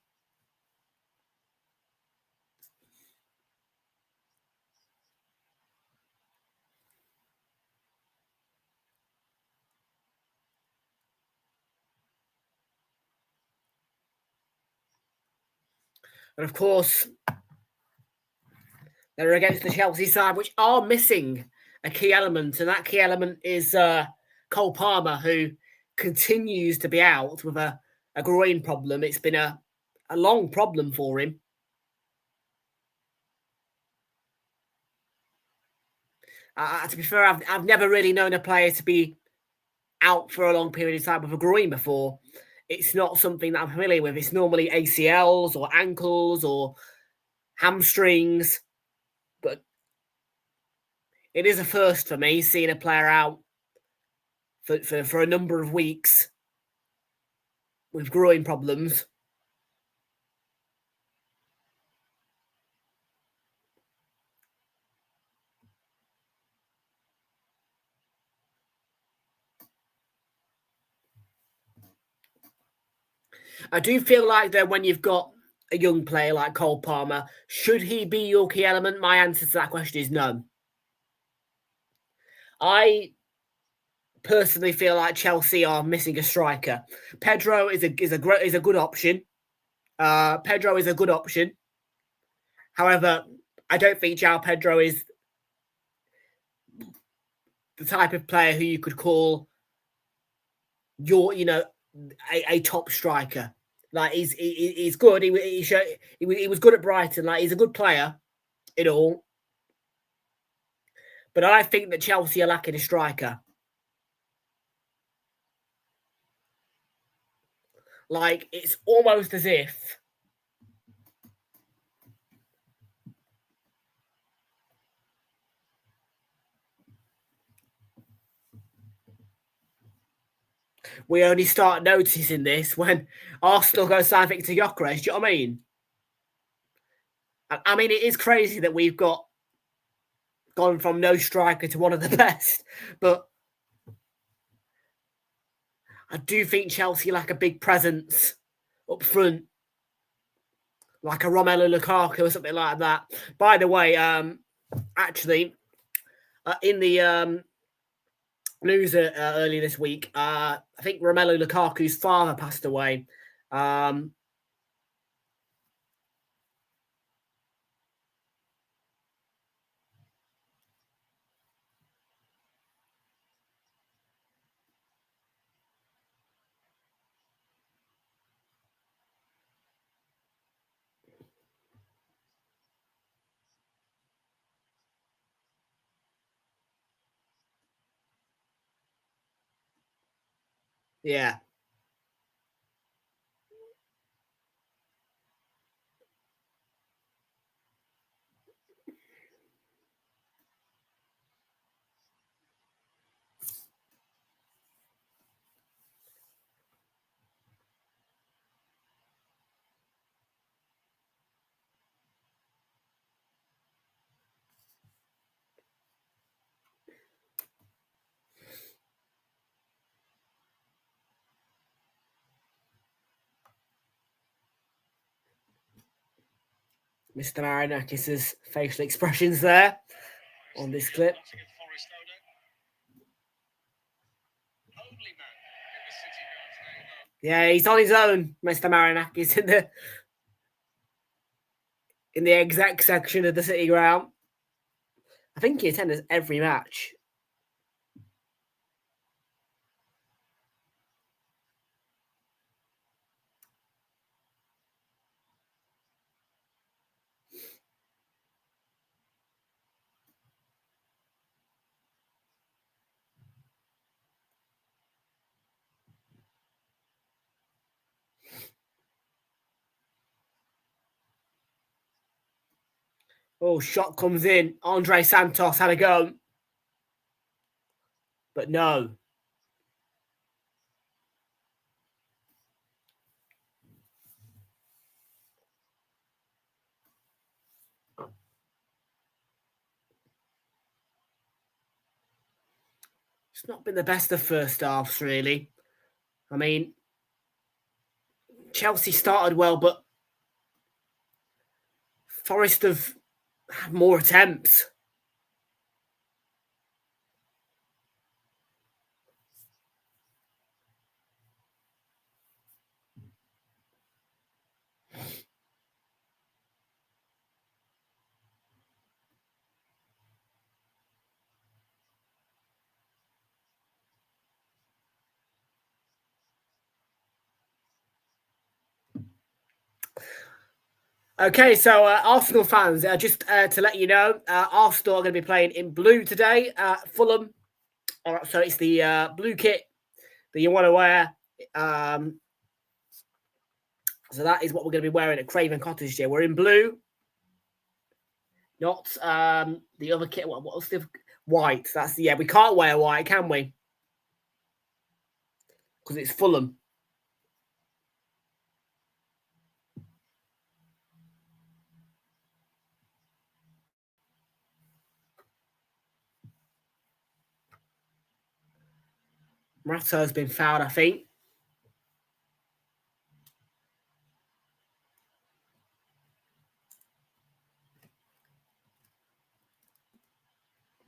And of course, they're against the Chelsea side, which are missing a key element, and that key element is Cole Palmer, who continues to be out with a groin problem. It's been a long problem for him. To be fair, I've never really known a player to be out for a long period of time with a groin before. It's not something that I'm familiar with. It's normally ACLs or ankles or hamstrings. But it is a first for me, seeing a player out for a number of weeks with groin problems. I do feel like that when you've got a young player like Cole Palmer, should he be your key element? My answer to that question is no. I personally feel like Chelsea are missing a striker. Pedro is a good option. Pedro is a good option. However, I don't think João Pedro is the type of player who you could call a top striker. Like he's good. He was good at Brighton. Like he's a good player in all. But I think that Chelsea are lacking a striker. Like it's almost as if we only start noticing this when Arsenal go sign Victor Gyökeres. Do you know what I mean? I mean, it is crazy that we've gone from no striker to one of the best. But I do think Chelsea lack a big presence up front, like a Romelu Lukaku or something like that. By the way, actually, in the news earlier this week, I think Romelu Lukaku's father passed away. Yeah. Mr. Marinakis' facial expressions there on this clip. Yeah, he's on his own, Mr. Marinakis, in the exec section of the City Ground. I think he attends every match. Oh, shot comes in. Andre Santos had a go. But no. It's not been the best of first halves, really. I mean, Chelsea started well, but Forest have had more attempts. Okay, so Arsenal fans, just to let you know, Arsenal are going to be playing in blue today. Fulham, so it's the blue kit that you want to wear. So that is what we're going to be wearing at Craven Cottage today. We're in blue, not the other kit. What's the white? That's the we can't wear white, can we? Because it's Fulham. Morato's been fouled, I think.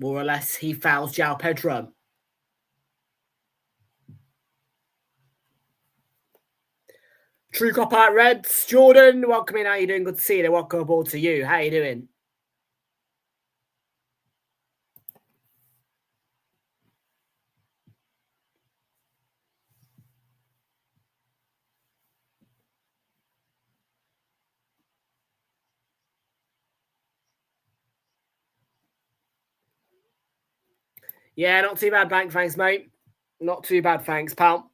More or less, he fouls João Pedro. True Cop Out Reds, Jordan, welcome in. How you doing? Good to see you. Welcome aboard to you. How you doing? Yeah, not too bad, thanks, mate. Not too bad, thanks, pal.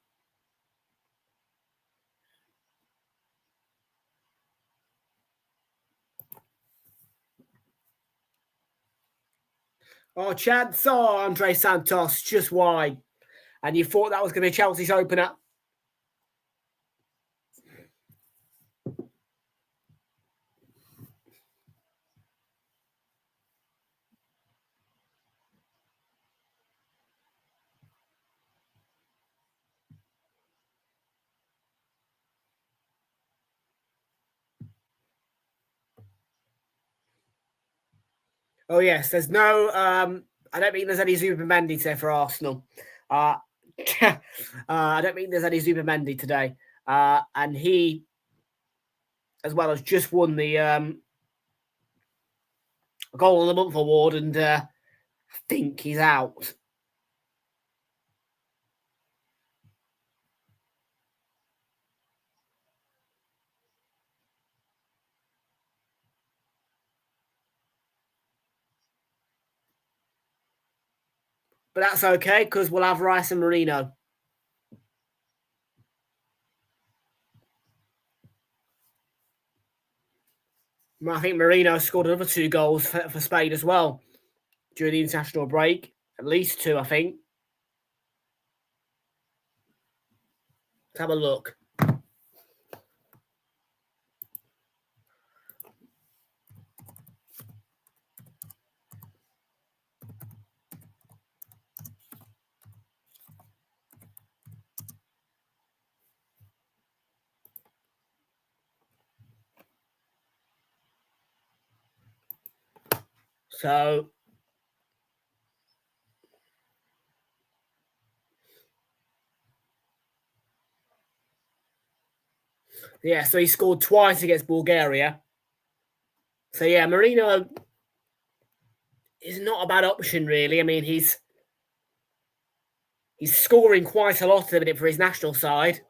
Oh, Chad saw Andre Santos just wide. And you thought that was going to be Chelsea's opener. Oh, yes, there's no... I don't think there's any Zubimendi today for Arsenal. I don't think there's any Zubimendi today. And he, as well, has just won the Goal of the Month award, and I think he's out. But that's okay, because we'll have Rice and Marino. I think Marino scored another 2 goals for Spain as well during the international break. At least 2, I think. Let's have a look. So, yeah, so he scored twice against Bulgaria. So, yeah, Marino is not a bad option, really. I mean, he's scoring quite a lot at the minute for his national side.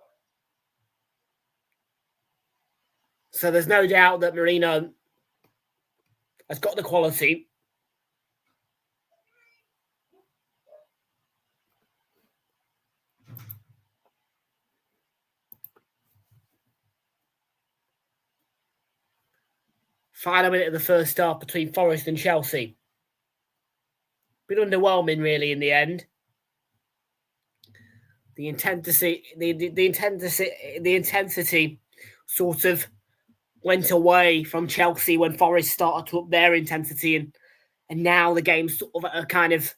So there's no doubt that Marino has got the quality. Final minute of the first half between Forest and Chelsea. Been underwhelming, really, in the end. The intensity sort of went away from Chelsea when Forest started to up their intensity, and now the game's sort of at a kind of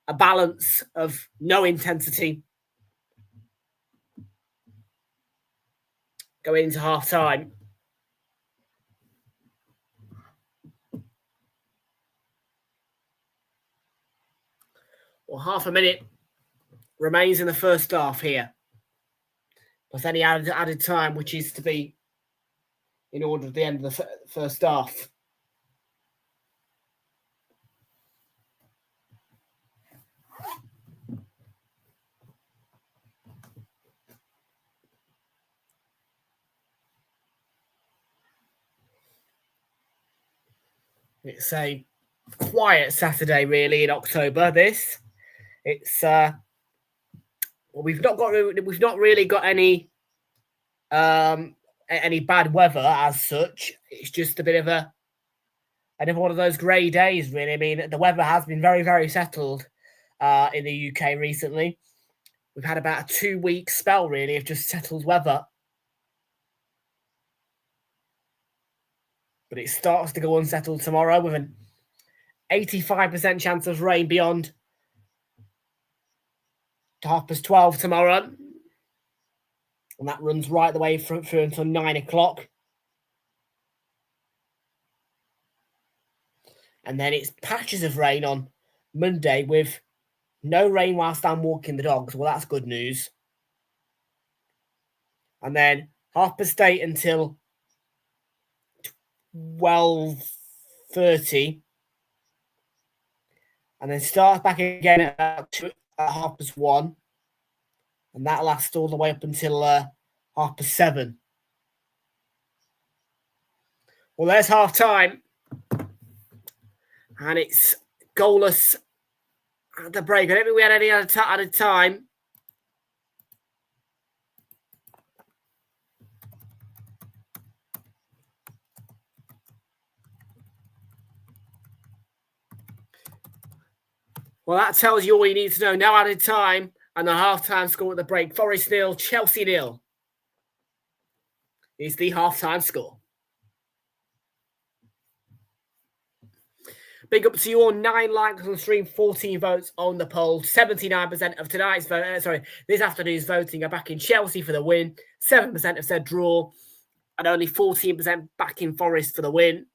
a balance of no intensity going into half time. Well, half a minute remains in the first half here, plus any added time, which is to be in order at the end of the first half. It's a quiet Saturday, really, in October. It's we've not really got any bad weather as such. It's just a bit of another one of those grey days, really. I mean, the weather has been very, very settled in the UK recently. We've had about a 2-week spell, really, of just settled weather. But it starts to go unsettled tomorrow with an 85% chance of rain beyond 12:30 tomorrow. And that runs right the way through until 9 o'clock. And then it's patches of rain on Monday with no rain whilst I'm walking the dogs. Well, that's good news. And then 8:30 until 12:30. And then start back again at 1:30. And that lasts all the way up until 7:30. Well, there's half time. And it's goalless at the break. I don't think we had any added time. Well, that tells you all you need to know. No added time and the half-time score at the break. Forest 0, Chelsea 0 is the half-time score. Big up to you all. 9 likes on the stream, 14 votes on the poll. 79% of tonight's vote, this afternoon's voting are backing Chelsea for the win. 7% have said draw, and only 14% backing Forest for the win.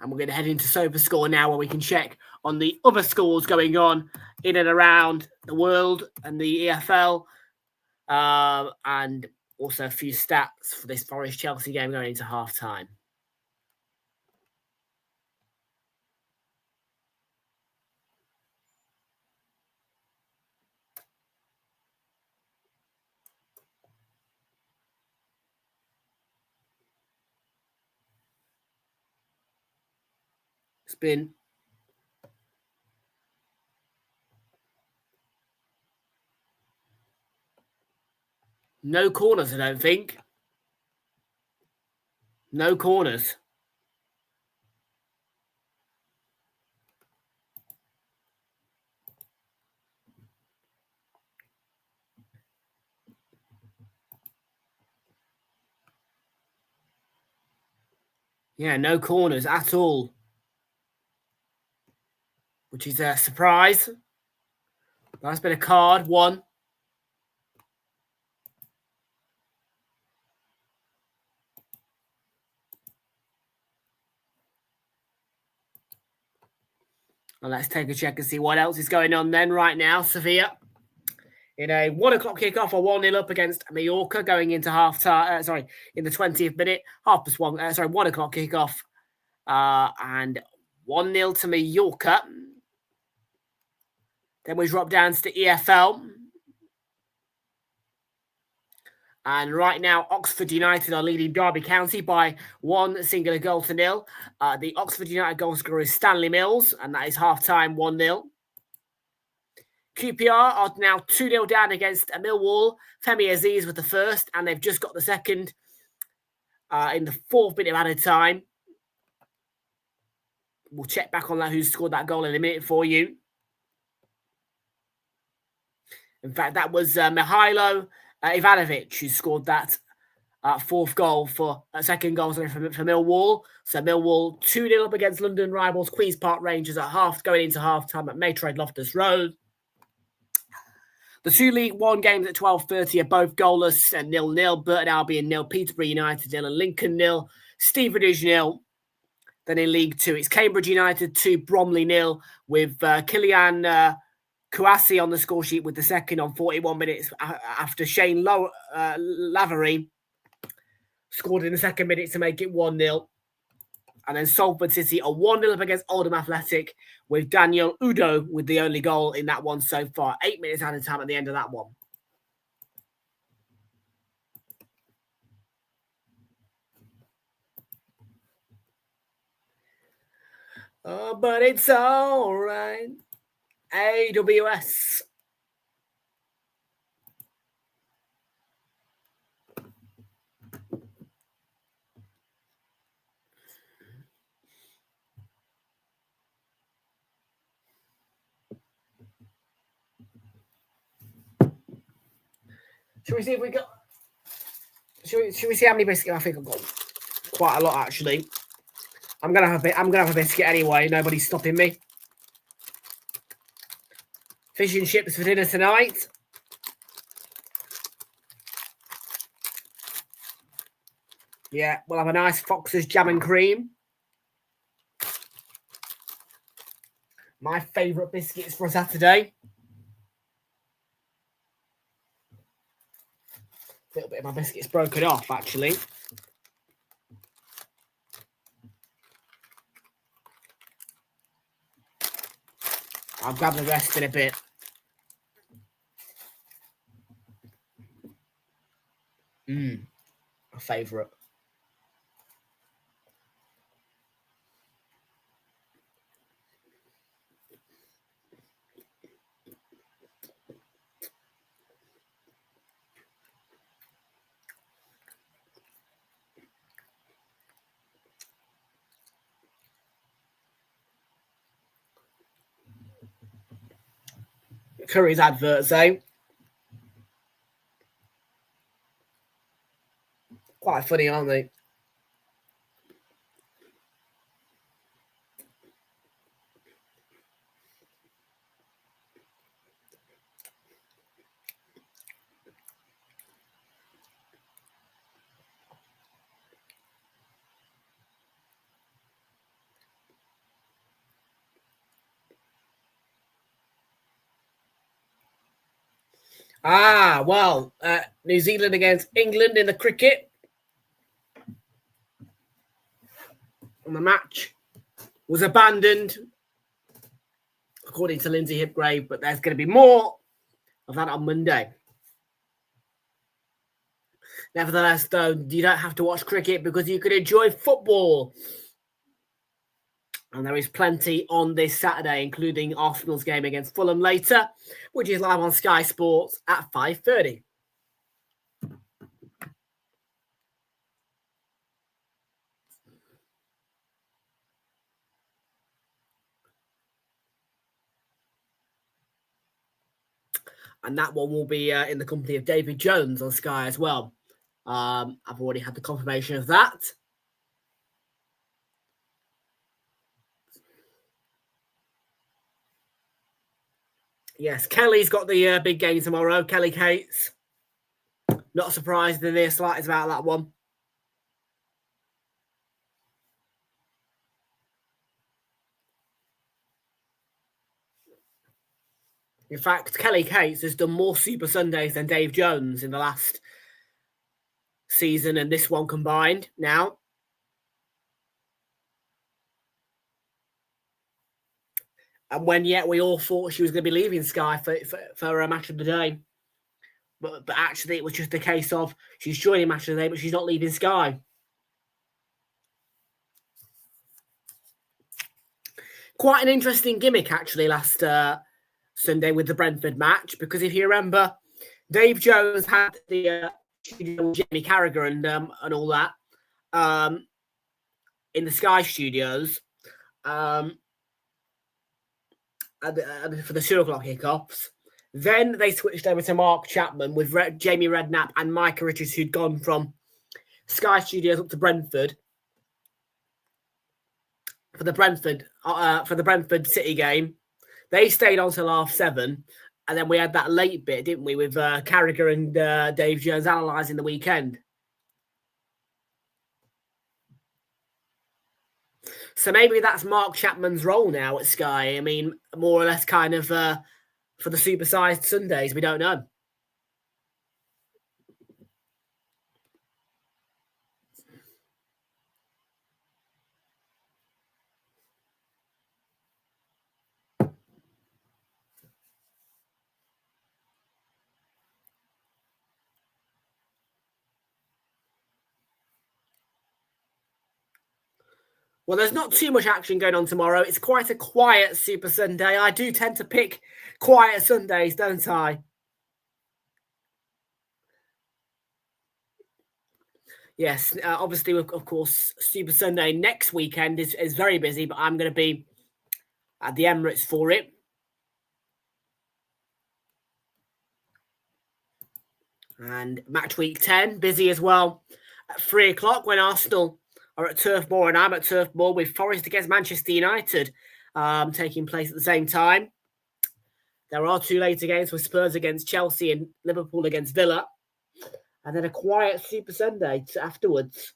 And we're going to head into Sofa Score now, where we can check on the other scores going on in and around the world and the EFL, and also a few stats for this Forest-Chelsea game going into half-time. It's been no corners, I don't think. No corners. Yeah, no corners at all, which is a surprise. That's been a card, one. Well, let's take a check and see what else is going on then right now. Sevilla in a 1 o'clock kickoff or 1-0 up against Mallorca going into half-time. In the 20th minute, 1:30. 1 o'clock kickoff and 1-0 to Mallorca. Then we drop down to the EFL. And right now, Oxford United are leading Derby County by 1 singular goal to 0. The Oxford United goal scorer is Stanley Mills, and that is half-time 1-0. QPR are now 2-0 down against Millwall. Femi Aziz with the first, and they've just got the second in the 4th minute of added time. We'll check back on that, who scored that goal in a minute for you. In fact, that was Mihailo Ivanovic who scored that second goal for Millwall. So Millwall 2-0 up against London rivals Queen's Park Rangers at going into half-time at Maytrade Loftus Road. The two League One games at 12:30 are both goalless and 0-0. Burton Albion 0, Peterborough United 0, and Lincoln 0, Stevenage 0. Then in League Two, it's Cambridge United 2, Bromley 0, with Kylian Kouassi on the score sheet with the second on 41 minutes after Shane Lavery scored in the second minute to make it 1-0. And then Salford City are 1-0 up against Oldham Athletic with Daniel Udo with the only goal in that one so far. 8 minutes out of time at the end of that one. Oh, but it's all right. AWS. Should we see if we got? Should we see how many biscuits? I think I've got quite a lot actually. I'm gonna have a biscuit anyway. Nobody's stopping me. Fish and chips for dinner tonight. Yeah, we'll have a nice Fox's jam and cream. My favourite biscuits for Saturday. A little bit of my biscuits broken off, actually. I'll grab the rest in a bit. My favourite. Curry's adverts, eh? Quite funny, aren't they? Well, New Zealand against England in the cricket. And the match was abandoned, according to Lindsay Hipgrave, but there's going to be more of that on Monday. Nevertheless, though, you don't have to watch cricket because you can enjoy football. And there is plenty on this Saturday, including Arsenal's game against Fulham later, which is live on Sky Sports at 5:30. And that one will be in the company of David Jones on Sky as well. I've already had the confirmation of that. Yes, Kelly's got the big game tomorrow. Kelly Cates. Not surprised in the slightest about that one. In fact, Kelly Cates has done more Super Sundays than Dave Jones in the last season and this one combined now. And when yet we all thought she was going to be leaving Sky for a match of the day. But actually it was just a case of she's joining match of the day, but she's not leaving Sky. Quite an interesting gimmick, actually, last Sunday with the Brentford match, because if you remember, Dave Jones had the Jamie Carragher and all that in the Sky Studios for the 2 o'clock kickoffs. Then they switched over to Mark Chapman with Jamie Redknapp and Micah Richards, who'd gone from Sky Studios up to Brentford for the Brentford City game. They stayed on till 7:30, and then we had that late bit, didn't we, with Carragher and Dave Jones analysing the weekend. So maybe that's Mark Chapman's role now at Sky. I mean, more or less kind of for the supersized Sundays. We don't know. Well, there's not too much action going on tomorrow. It's quite a quiet Super Sunday. I do tend to pick quiet Sundays, don't I? Yes, obviously, of course, Super Sunday next weekend is very busy, but I'm going to be at the Emirates for it. And match week 10, busy as well. At 3 o'clock when Arsenal are at Turf Moor and I'm at Turf Moor with Forest against Manchester United taking place at the same time. There are 2 later games with Spurs against Chelsea and Liverpool against Villa. And then a quiet Super Sunday afterwards.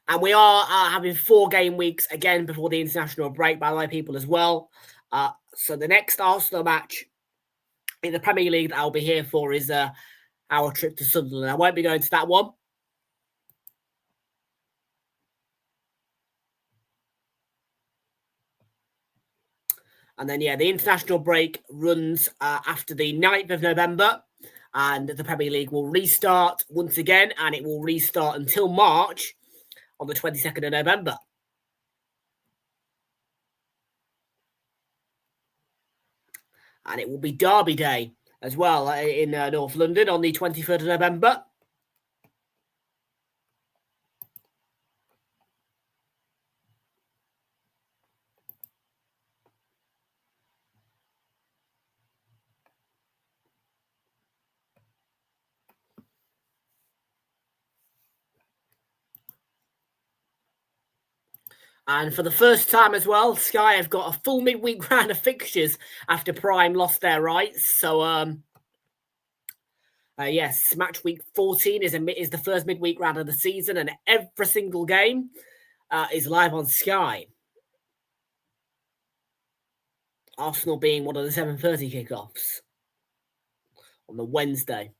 And we are having 4 game weeks again before the international break, by the way, people, as well. So the next Arsenal match in the Premier League that I'll be here for is our trip to Sunderland. I won't be going to that one. And then, the international break runs after the 9th of November. And the Premier League will restart once again. And it will restart until March on the 22nd of November. And it will be Derby Day as well in North London on the 23rd of November. And for the first time as well, Sky have got a full midweek round of fixtures after Prime lost their rights. So, yes, match week 14 is the first midweek round of the season, and every single game is live on Sky. Arsenal being one of the 7:30 kickoffs on the Wednesday.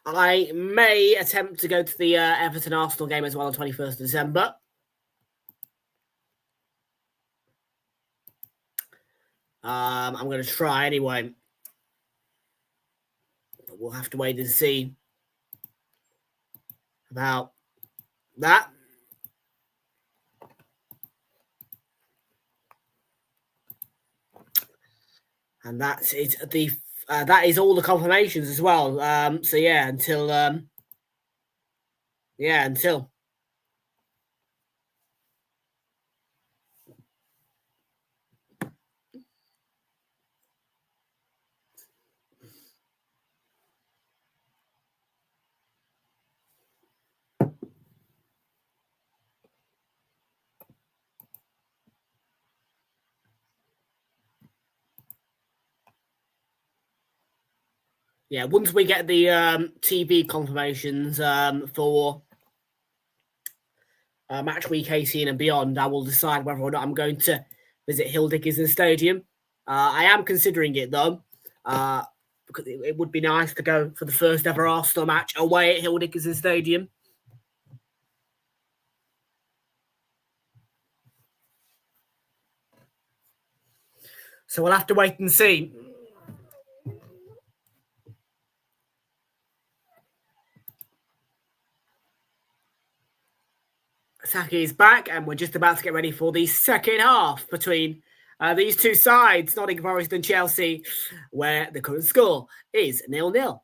I may attempt to go to the Everton-Arsenal game as well on 21st of December. I'm going to try anyway. But we'll have to wait and see about that. And that's it. That is all the confirmations as well. So yeah, until. Yeah, once we get the TV confirmations for match week 18 and beyond, I will decide whether or not I'm going to visit Hill Dickinson Stadium. I am considering it, though, because it would be nice to go for the first ever Arsenal match away at Hill Dickinson Stadium. So we'll have to wait and see. Saki is back, and we're just about to get ready for the second half between these two sides, Nottingham Forest and Chelsea, where the current score is 0-0.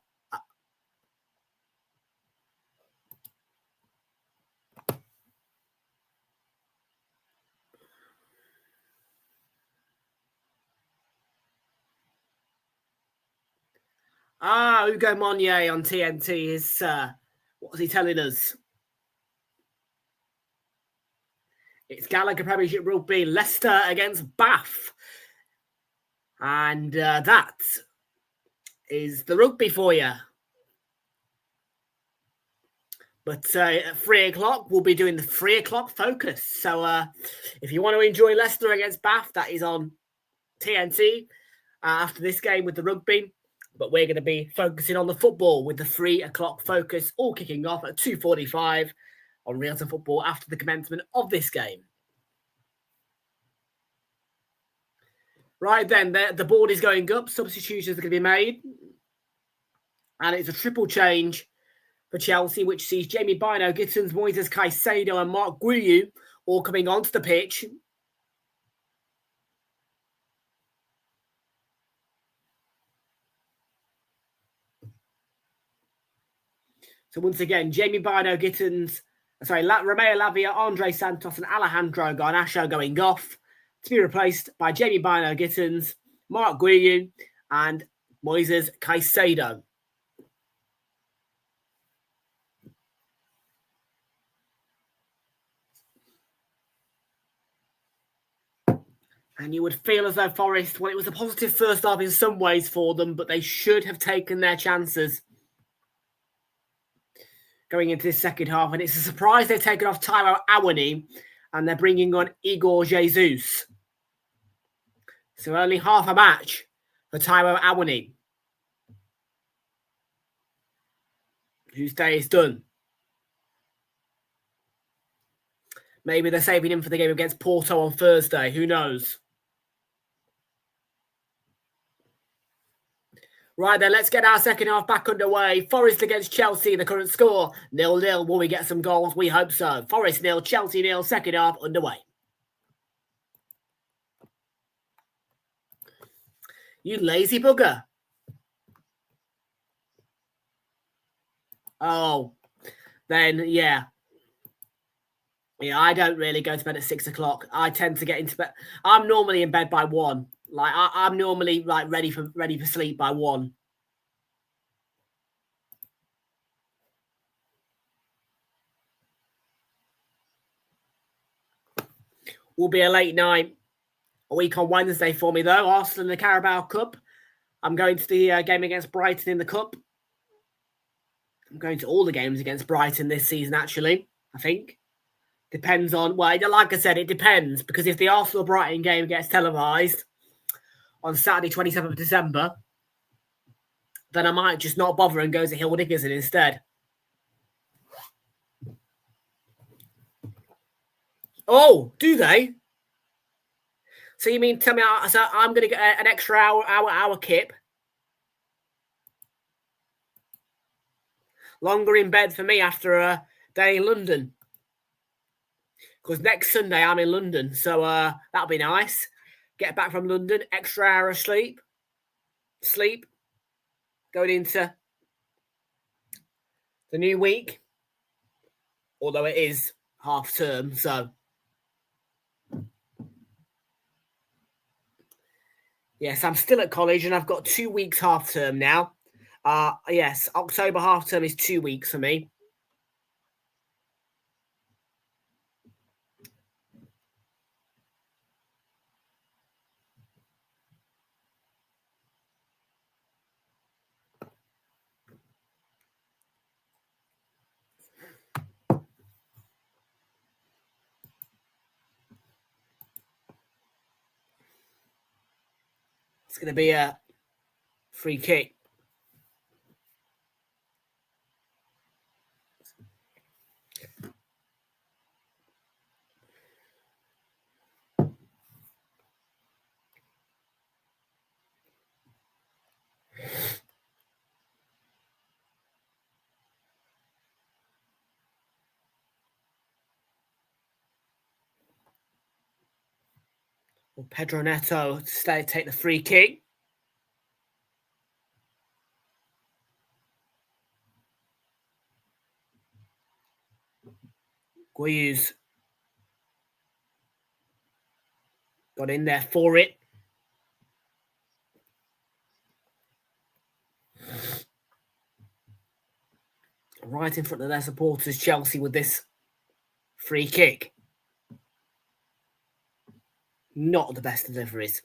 Hugo Monnier on TNT is, what was he telling us? It's Gallagher Premiership Rugby, Leicester against Bath. And that is the rugby for you. But at 3 o'clock, we'll be doing the 3 o'clock focus. So if you want to enjoy Leicester against Bath, that is on TNT after this game with the rugby. But we're going to be focusing on the football with the 3 o'clock focus, all kicking off at 2:45 on Realltom Football after the commencement of this game. Right then, the board is going up. Substitutions are going to be made. And it's a triple change for Chelsea, which sees Jamie Bino, Gittins, Moises Caicedo and Mark Guiu all coming onto the pitch. So once again, Jamie Bino, Gittins, Romeo Lavia, Andre Santos and Alejandro Garnacho going off to be replaced by Jamie Bino, Gittins, Mark Guiu and Moises Caicedo. And you would feel as though Forest, well, it was a positive first half in some ways for them, but they should have taken their chances going into this second half. And it's a surprise they've taken off Taiwo Awoniyi and they're bringing on Igor Jesus. So only half a match for Taiwo Awoniyi, whose day is done. Maybe they're saving him for the game against Porto on Thursday. Who knows? Right then, let's get our second half back underway. Forest against Chelsea, the current score 0-0. Will we get some goals? We hope so. Forest 0, Chelsea 0, second half underway. You lazy bugger. Oh, then, yeah. Yeah, I don't really go to bed at 6 o'clock. I tend to get into bed. I'm normally in bed by 1. Like I'm normally like ready for sleep by 1. Will be a late night a week on Wednesday for me though. Arsenal in the Carabao Cup. I'm going to the game against Brighton in the Cup. I'm going to all the games against Brighton this season actually, I think. Depends on, well, like I said, it depends because if the Arsenal-Brighton game gets televised on Saturday, 27th of December, then I might just not bother and go to Hill Dickinson instead. Oh, do they? So you mean tell me I'm going to get an extra hour kip? Longer in bed for me after a day in London. Because next Sunday I'm in London, so that'll be nice. Get back from London, extra hour of sleep, going into the new week. Although it is half term, so yes, I'm still at college and I've got 2 weeks half term now. Yes, October half term is 2 weeks for me. It's going to be a free kick. Well, Pedro Neto to take the free kick. Guius got in there for it. Right in front of their supporters, Chelsea, with this free kick. Not the best deliveries.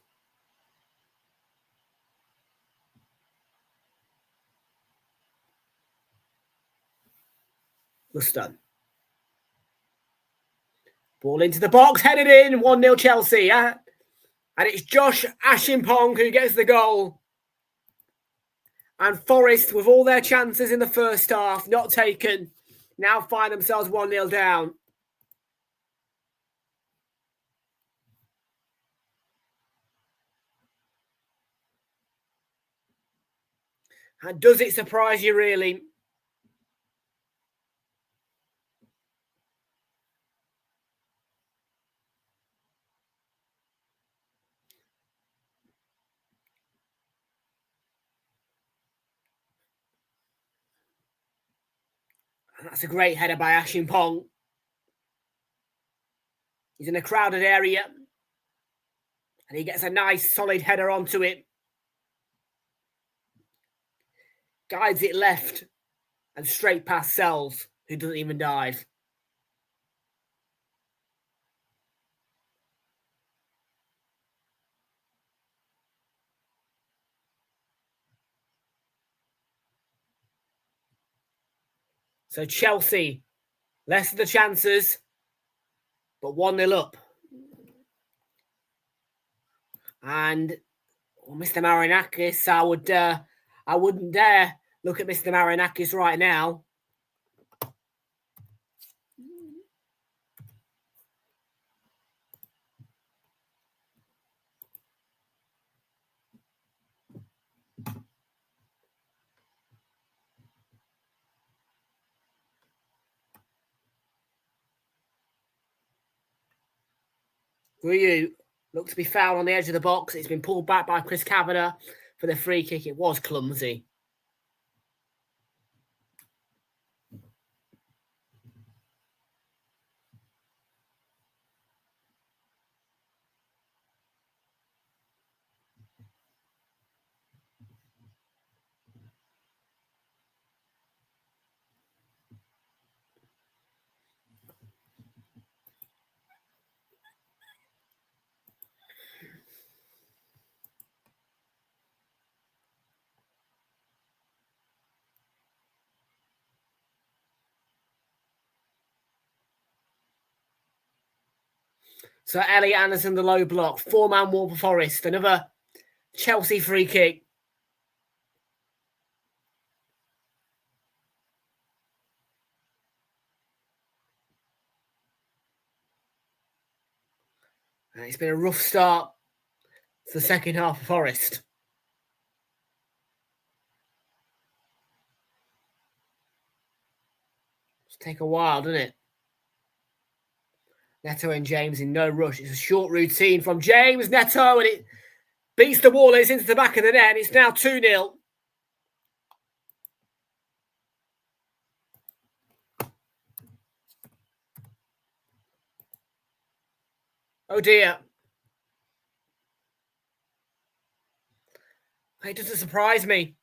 Gusto. Ball into the box, headed in, 1-0 Chelsea. And it's Josh Ashimpong who gets the goal. And Forest, with all their chances in the first half, not taken, now find themselves 1-0 down. And does it surprise you, really? And that's a great header by Ashimpong. He's in a crowded area. And he gets a nice, solid header onto it. Guides it left and straight past Sells, who doesn't even dive. So Chelsea, less of the chances, but 1-0 up. And Mr. Marinakis, I wouldn't dare look at Mr. Marinakis right now. Ryu looked to be fouled on the edge of the box. It's been pulled back by Chris Kavanagh for the free kick. It was clumsy. So Elliot Anderson, the low block. 4-man wall for Forest. Another Chelsea free kick. And it's been a rough start to the second half of Forest. It's take a while, doesn't it? Neto and James in no rush. It's a short routine from James. Neto, and it beats the wall. It's into the back of the net. It's now 2-0. Oh dear. It doesn't surprise me.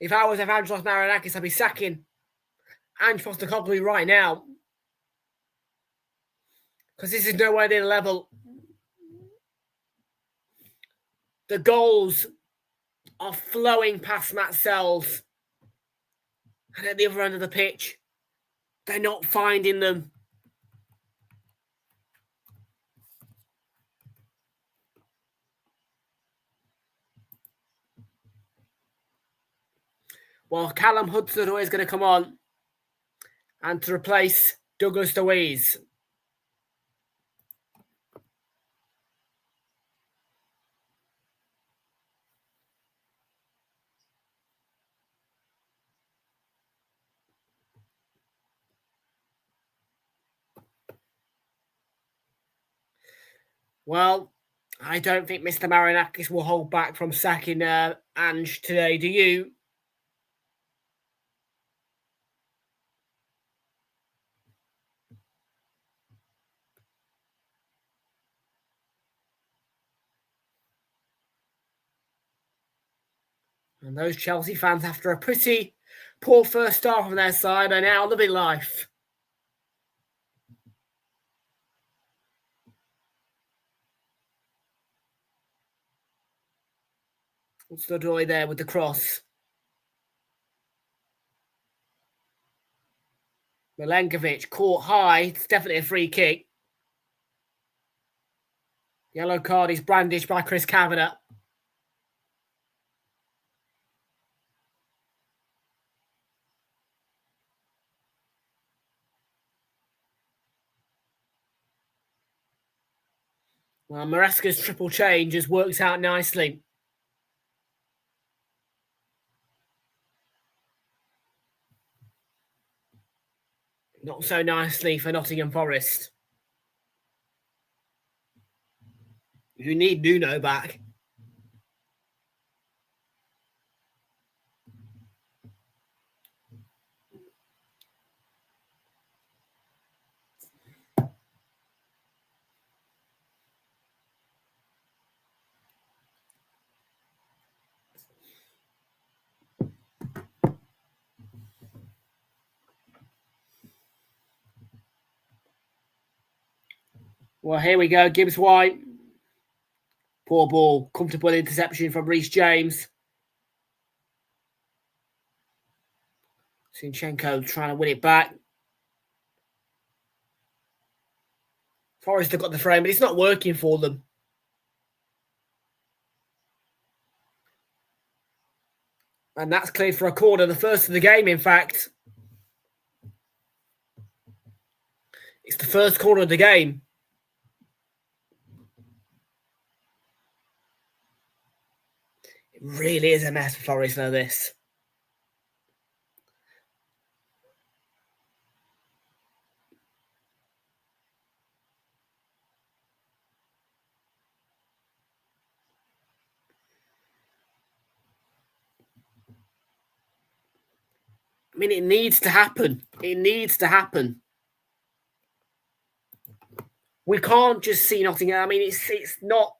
If I was Evangelos Marinakis, I'd be sacking Ange Postecoglou right now. Because this is nowhere near the level. The goals are flowing past Matt Sells. And at the other end of the pitch, they're not finding them. Well, Callum Hudson is going to come on and to replace Douglas Luiz. Well, I don't think Mr. Marinakis will hold back from sacking Ange today, do you? And those Chelsea fans, after a pretty poor first start from their side, are now loving life. Stodoy there with the cross. Milenkovic caught high. It's definitely a free kick. Yellow card is brandished by Chris Kavanagh. Well, Maresca's triple change has worked out nicely. Not so nicely for Nottingham Forest, who need Nuno back. Well, here we go. Gibbs White. Poor ball. Comfortable interception from Reece James. Zinchenko trying to win it back. Forest have got the frame, but it's not working for them. And that's cleared for a corner, the first of the game, in fact. It's the first corner of the game. It really is a mess for Forest, though, this. I mean, it needs to happen. It needs to happen. We can't just see Nottingham. I mean, it's not.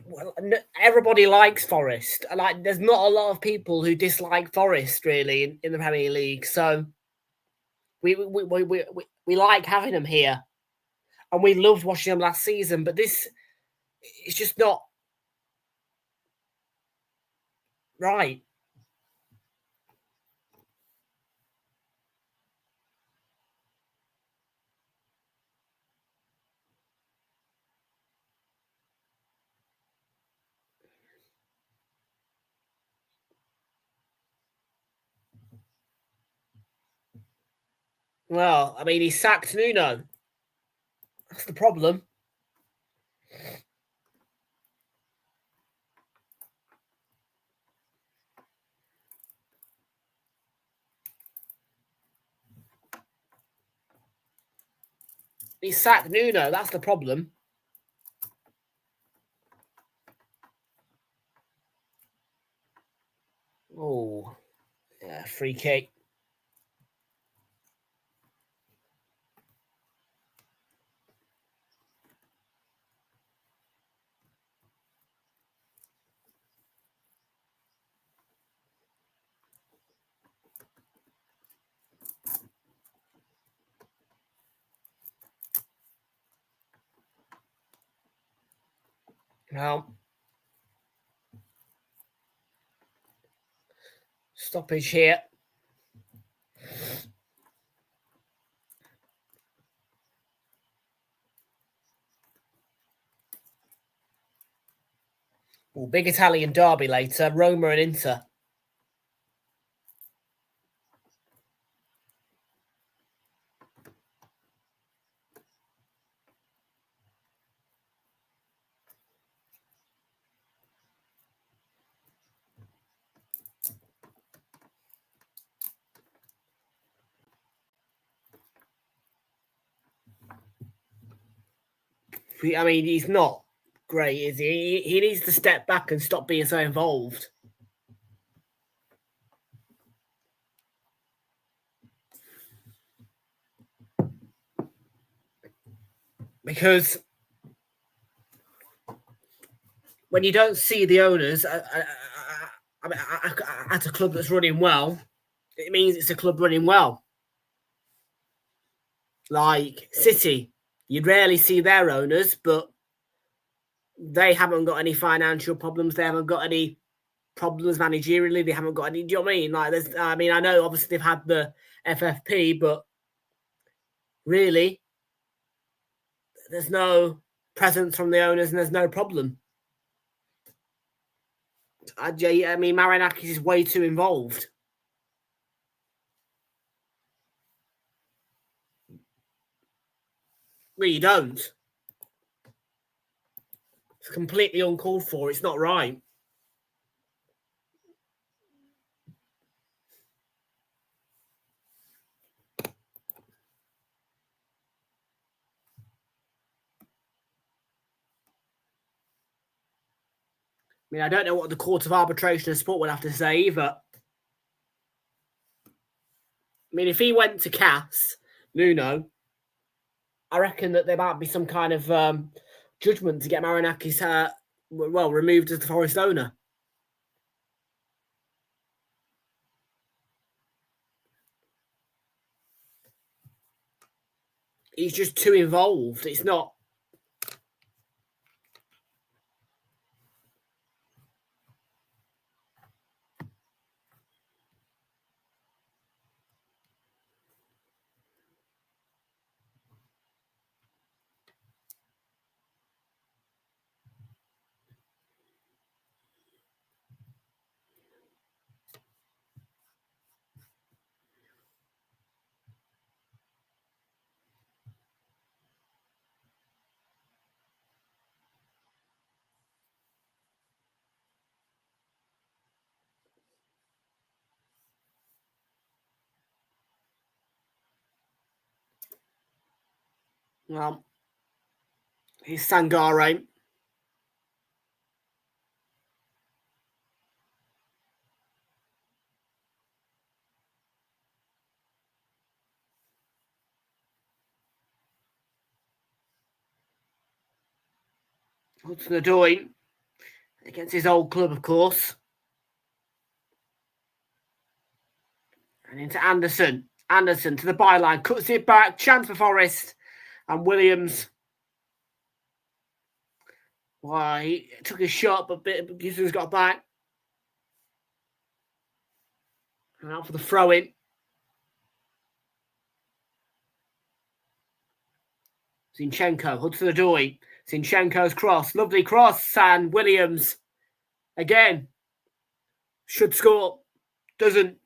Well, everybody likes Forest. Like, there's not a lot of people who dislike Forest really in the Premier League. So we like having them here, and we loved watching them last season. But this is just not right. Well, I mean, he sacked Nuno. That's the problem. He sacked Nuno. That's the problem. Oh, yeah, free kick. Now, stoppage here. Well, big Italian derby later. Roma and Inter. I mean, he's not great, is he? He needs to step back and stop being so involved. Because when you don't see the owners at a club that's running well, it means it's a club running well. Like City, you'd rarely see their owners, but they haven't got any financial problems. They haven't got any problems managerially. They haven't got any. Do you know what I mean? Like, I know obviously they've had the FFP, but really, there's no presence from the owners and there's no problem. I mean, Marinakis is way too involved. Well, you don't. It's completely uncalled for. It's not right. I mean, I don't know what the Court of Arbitration and Sport would have to say either. I mean, if he went to CAS, Nuno, I reckon that there might be some kind of judgment to get Marinakis, removed as the Forest owner. He's just too involved. It's not. Well, he's Sangare. Hudson-Odoi against his old club, of course. And into Anderson. Anderson to the byline, cuts it back, chance for Forest. And Williams. Well, he took a shot, but Gibson's got back. And out for the throw-in. Zinchenko, Hudson-Odoi. Zinchenko's cross, lovely cross, and Williams again should score, doesn't.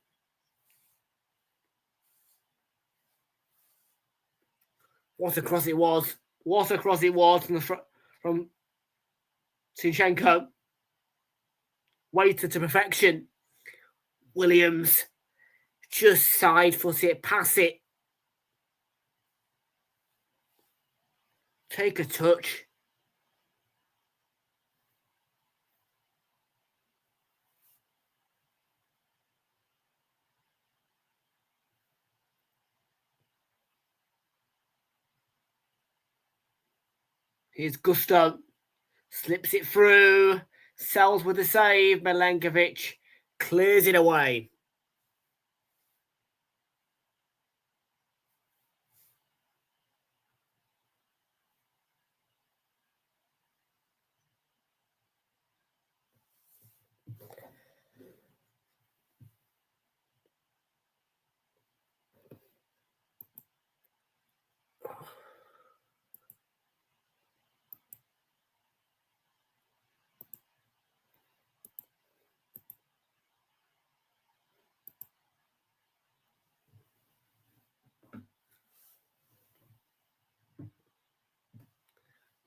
What a cross it was! What a cross it was from Zinchenko. Weighted to perfection. Williams just side foot it, pass it. Take a touch. Here's Gusto. Slips it through. Sells with the save. Milenkovic clears it away.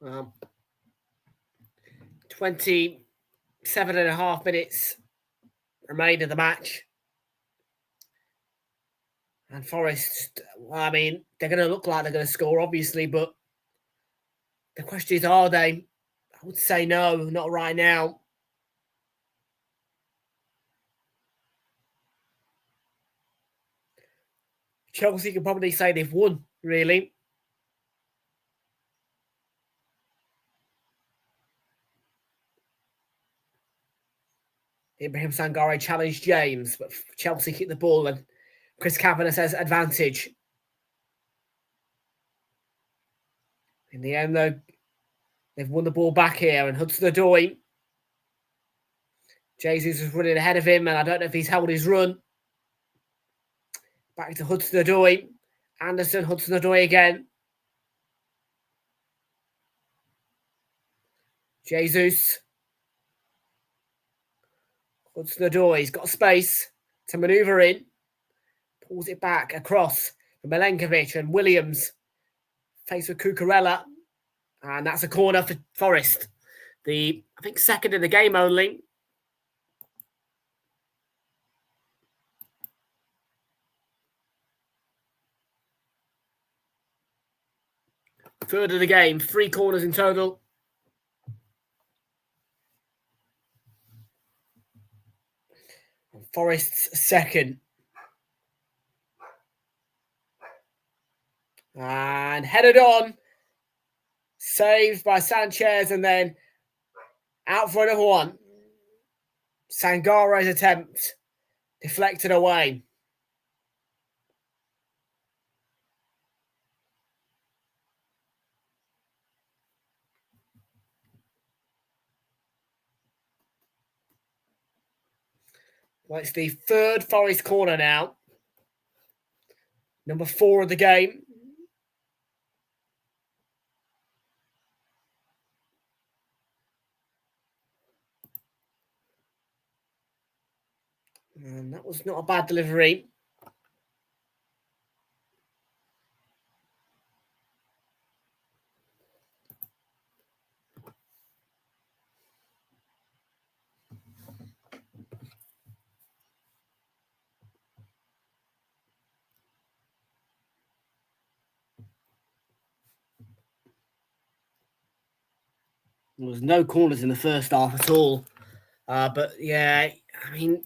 Well, 27.5 minutes remain of the match. And Forest, well, I mean, they're going to look like they're going to score, obviously, but The question is, are they? I would say no, not right now. Chelsea can probably say they've won, really. Ibrahim Sangare challenged James, but Chelsea kicked the ball and Chris Kavanagh says advantage. In the end, though, they've won the ball back here, and Hudson-Odoi. Jesus was running ahead of him, and I don't know if he's held his run. Back to Hudson-Odoi. Anderson, Hudson-Odoi again. Jesus. Hudson-Odoi, he's got space to manoeuvre in. Pulls it back across for Milenkovic and Williams. Faced with Cucurella. And that's a corner for Forest. I think second in the game only. Third of the game, 3 corners in total. Forest's second. And headed on. Saved by Sanchez and then out for another one. Sangare's attempt deflected away. Well, it's the third Forest corner now. Number 4 of the game. And that was not a bad delivery. There was no corners in the first half at all. But yeah, I mean,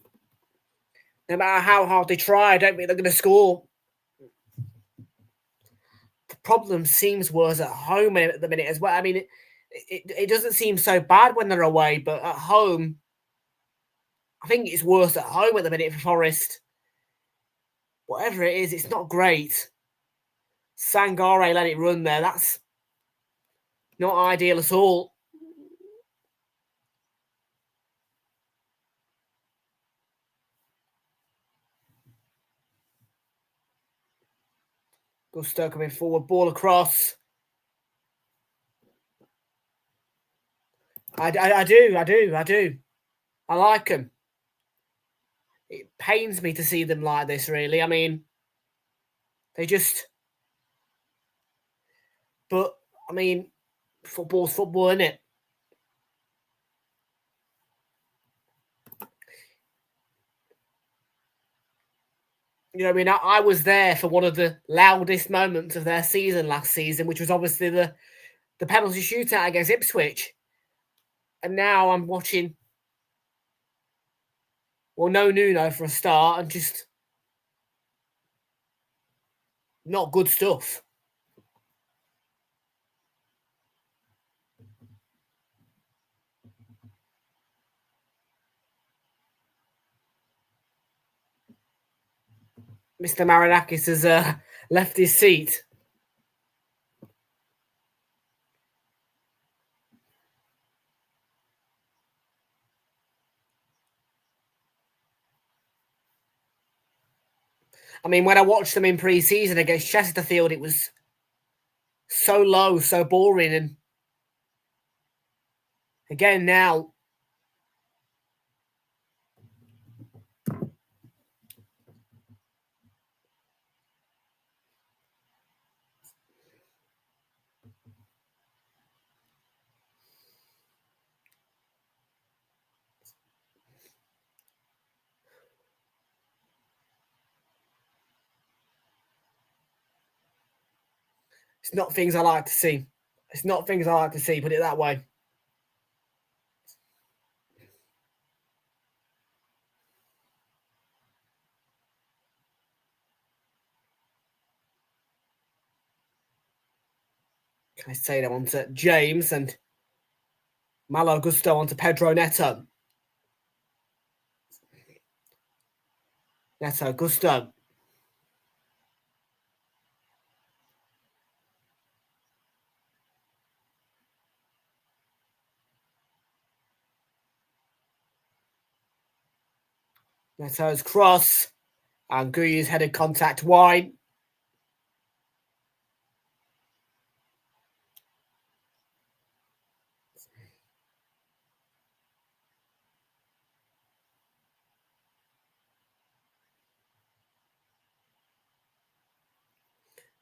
no matter how hard they try, I don't think they're going to score. The problem seems worse at home at the minute as well. I mean, it doesn't seem so bad when they're away, but at home, I think it's worse at home at the minute for Forest. Whatever it is, it's not great. Sangare let it run there. That's not ideal at all. Gusto coming forward, ball across. I do. I like them. It pains me to see them like this, really. I mean, they just... But, I mean, football's football, isn't it? You know, I mean, I was there for one of the loudest moments of their season last season, which was obviously the penalty shootout against Ipswich. And now I'm watching, well, no Nuno for a start, and just not good stuff. Mr. Marinakis has left his seat. I mean, when I watched them in pre-season against Chesterfield, it was so low, so boring. And again now, it's not things I like to see. It's not things I like to see, put it that way. Can I say that onto James and Malo Gusto onto Pedro Neto. Neto, Gusto. Neto's cross. And Guyu's headed contact wide.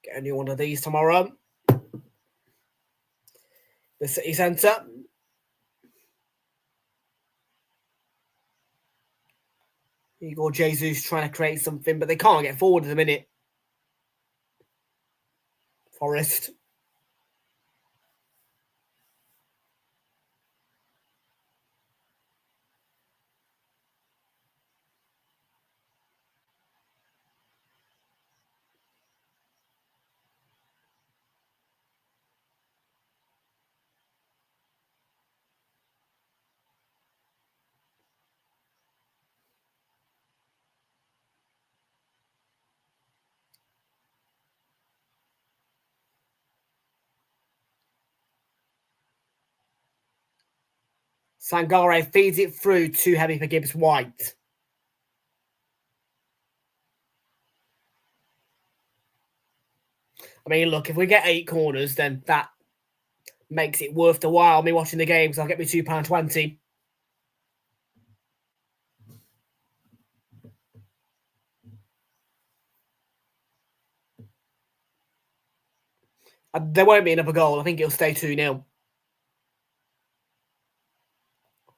Get a new one of these tomorrow. The City Centre. Igor Jesus trying to create something, but they can't get forward at the minute. Forest. Sangare feeds it through, too heavy for Gibbs White. I mean, look, if we get 8 corners, then that makes it worth the while me watching the games. I'll get me £2.20. There won't be another goal. I think it'll stay 2-0.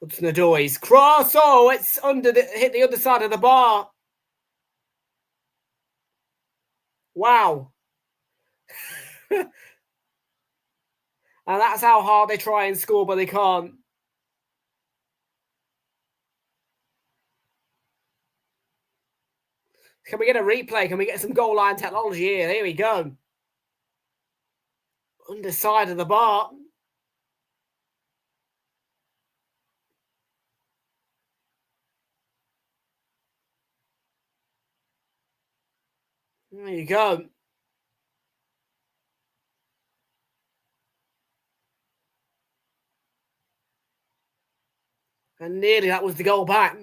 Hudson Odoi's cross. Oh, it's hit the other side of the bar. Wow. And that's how hard they try and score, but they can't. Can we get a replay? Can we get some goal line technology here? Here we go. Underside of the bar. There you go. And nearly that was the goal back.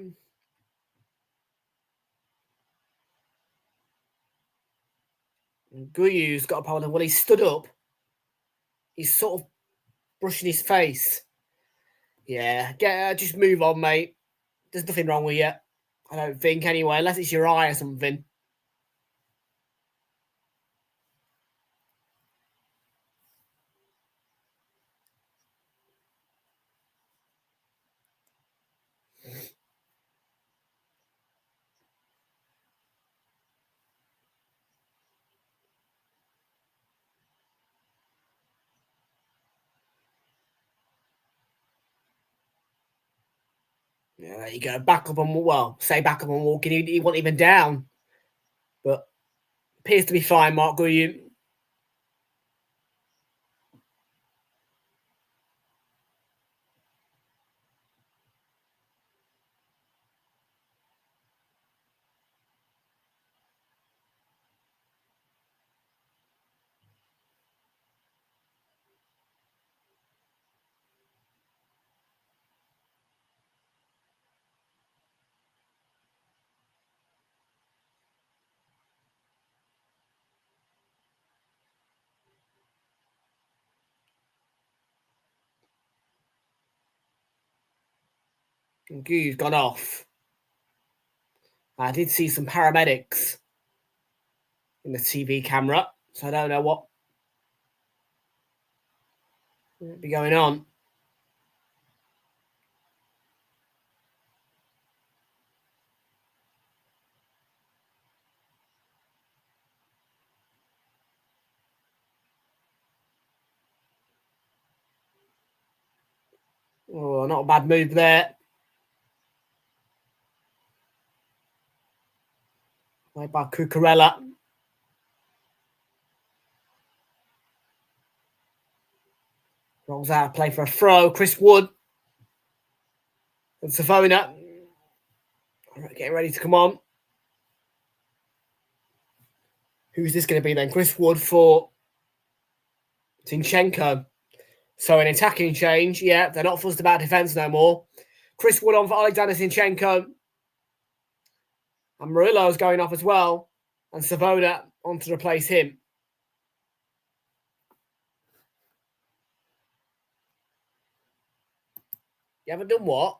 Guyu's got a problem. Well, he stood up. He's sort of brushing his face. Yeah, just move on, mate. There's nothing wrong with you. I don't think, anyway, unless it's your eye or something. Yeah, there you go. Back up and, well, say back up and walking. He wasn't even down. But appears to be fine, Mark Guyu. And Guyu's gone off. I did see some paramedics in the TV camera, so I don't know what might be going on. Oh, not a bad move there. Played by Cucurella. Rolls out, play for a throw. Chris Wood. And Savona. Getting ready to come on. Who's this going to be then? Chris Wood for Zinchenko. So an attacking change. Yeah, they're not fussed about defence no more. Chris Wood on for Alexander Zinchenko. And Murillo's going off as well. And Savona on to replace him. You haven't done what?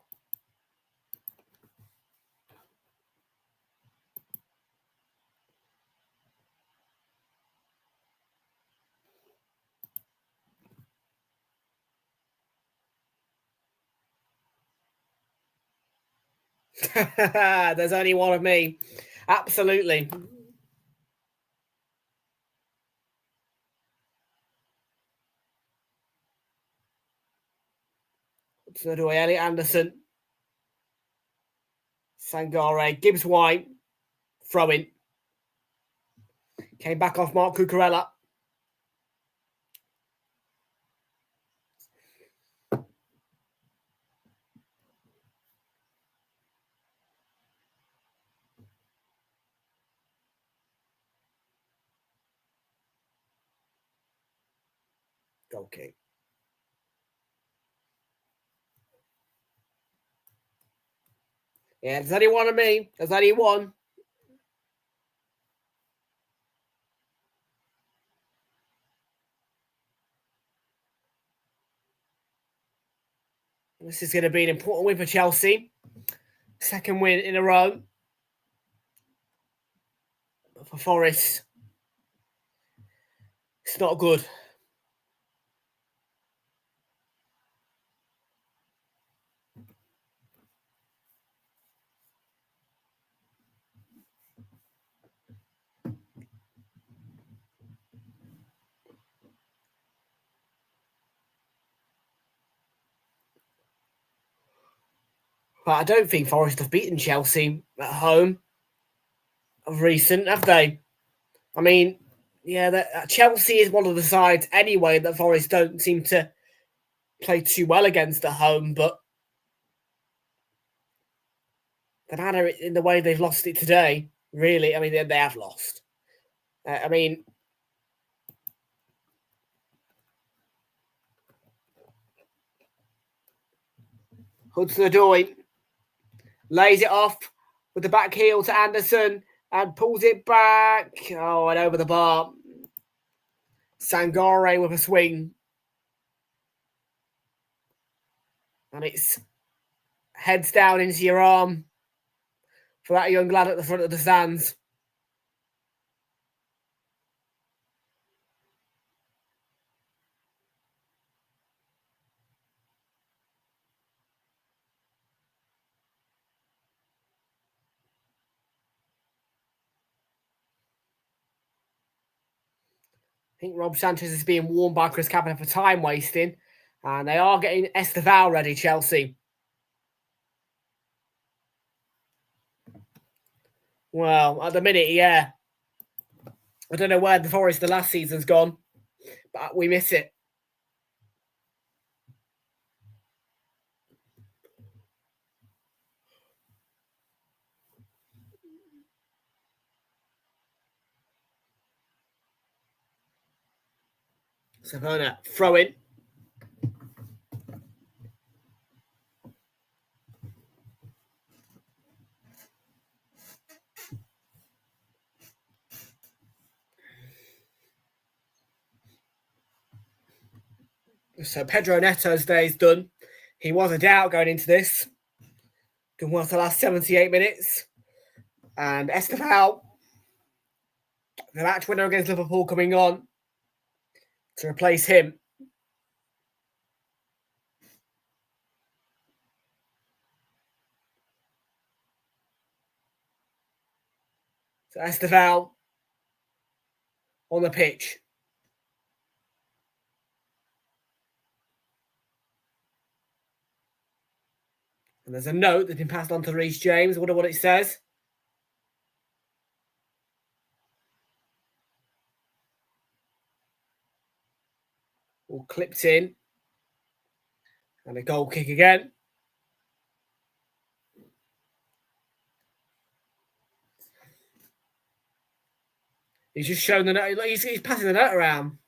There's only one of me. Absolutely. So do Elliot Anderson. Sangare. Gibbs White. Throwing. Came back off Mark Cucurella. Goal kick. Yeah, there's only one of me. There's only one. This is going to be an important win for Chelsea. Second win in a row. But for Forest, it's not good. But I don't think Forest have beaten Chelsea at home of recent, have they? I mean, yeah, Chelsea is one of the sides anyway that Forest don't seem to play too well against at home, but the manner in the way they've lost it today, really, I mean, they have lost. I mean, Hudson-Odoi lays it off with the back heel to Anderson and pulls it back. Oh, and over the bar. Sangare with a swing. And it's heads down into your arm for that young lad at the front of the stands. I think Rob Sanchez is being warned by Chris Kavanagh for time wasting. And they are getting Estevao ready, Chelsea. Well, at the minute, yeah. I don't know where the Forest the last season's gone, but we miss it. Savona, throw in. So Pedro Neto's day is done. He was a doubt going into this. Done well for the last 78 minutes. And Estevao, the match winner against Liverpool, coming on to replace him. So Estevao on the pitch. And there's a note that's been passed on to Reece James. I wonder what it says. All clipped in. And a goal kick again. He's just showing the note. He's passing the note around.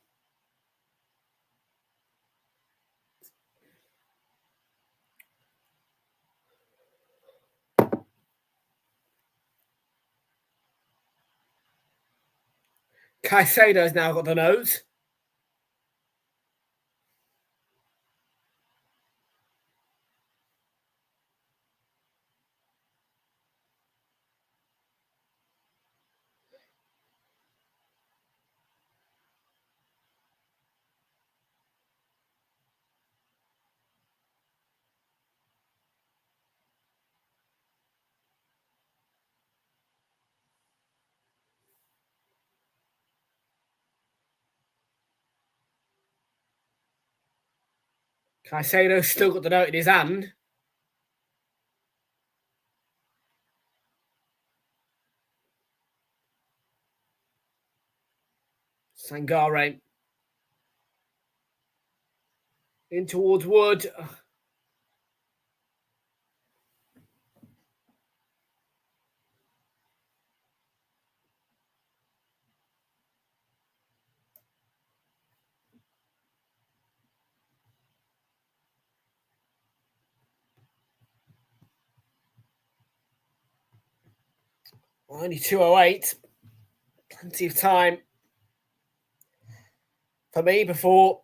Caicedo's now got the note. Caicedo's still got the note in his hand. Sangare. In towards Wood. Only 2:08. Plenty of time for me before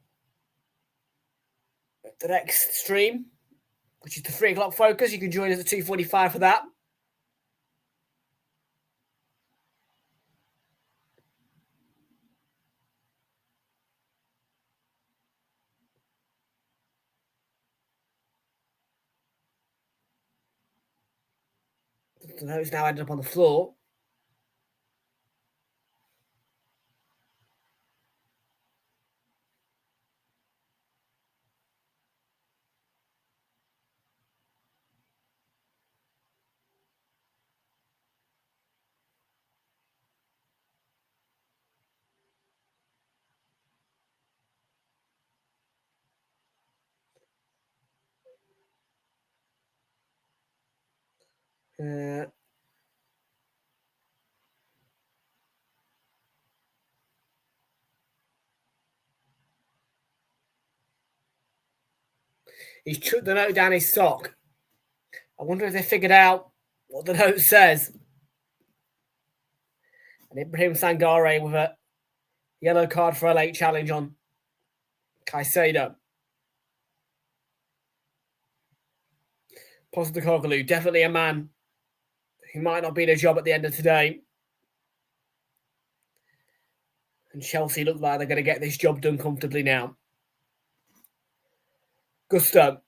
the next stream, which is the 3 o'clock focus. You can join us at 2:45 for that. The note's now ended up on the floor. He's chucked the note down his sock. I wonder if they figured out what the note says. And Ibrahim Sangare with a yellow card for a late challenge on Caicedo. Postecoglou, definitely a man who might not be in a job at the end of today. And Chelsea look like they're going to get this job done comfortably now. Gusto.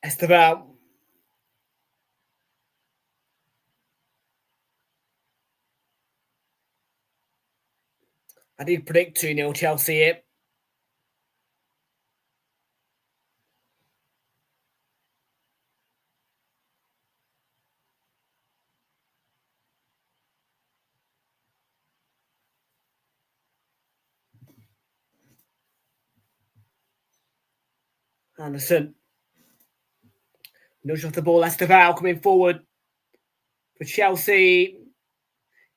Esteval. I did predict 2-0 Chelsea here. Anderson. Nudge off the ball. Esteval coming forward for Chelsea.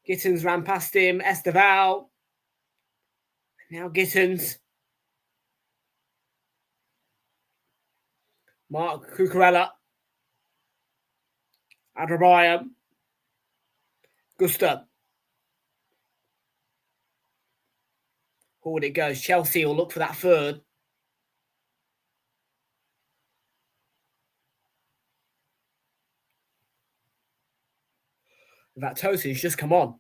Gittins ran past him. Esteval. Now Gittins. Mark Cucurella. Adrabaya. Gusto. Forward it goes. Chelsea will look for that third. That Tosi's just come on.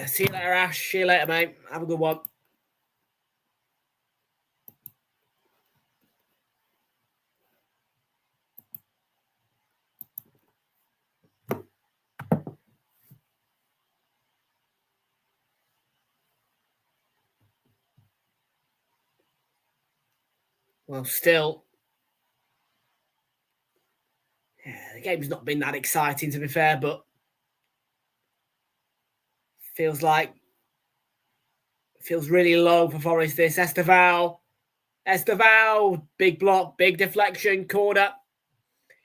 See you later, Ash. See you later, mate. Have a good one. Well, still, yeah, the game's not been that exciting, to be fair, but feels really low for Forest. This Esteval, big block, big deflection, corner.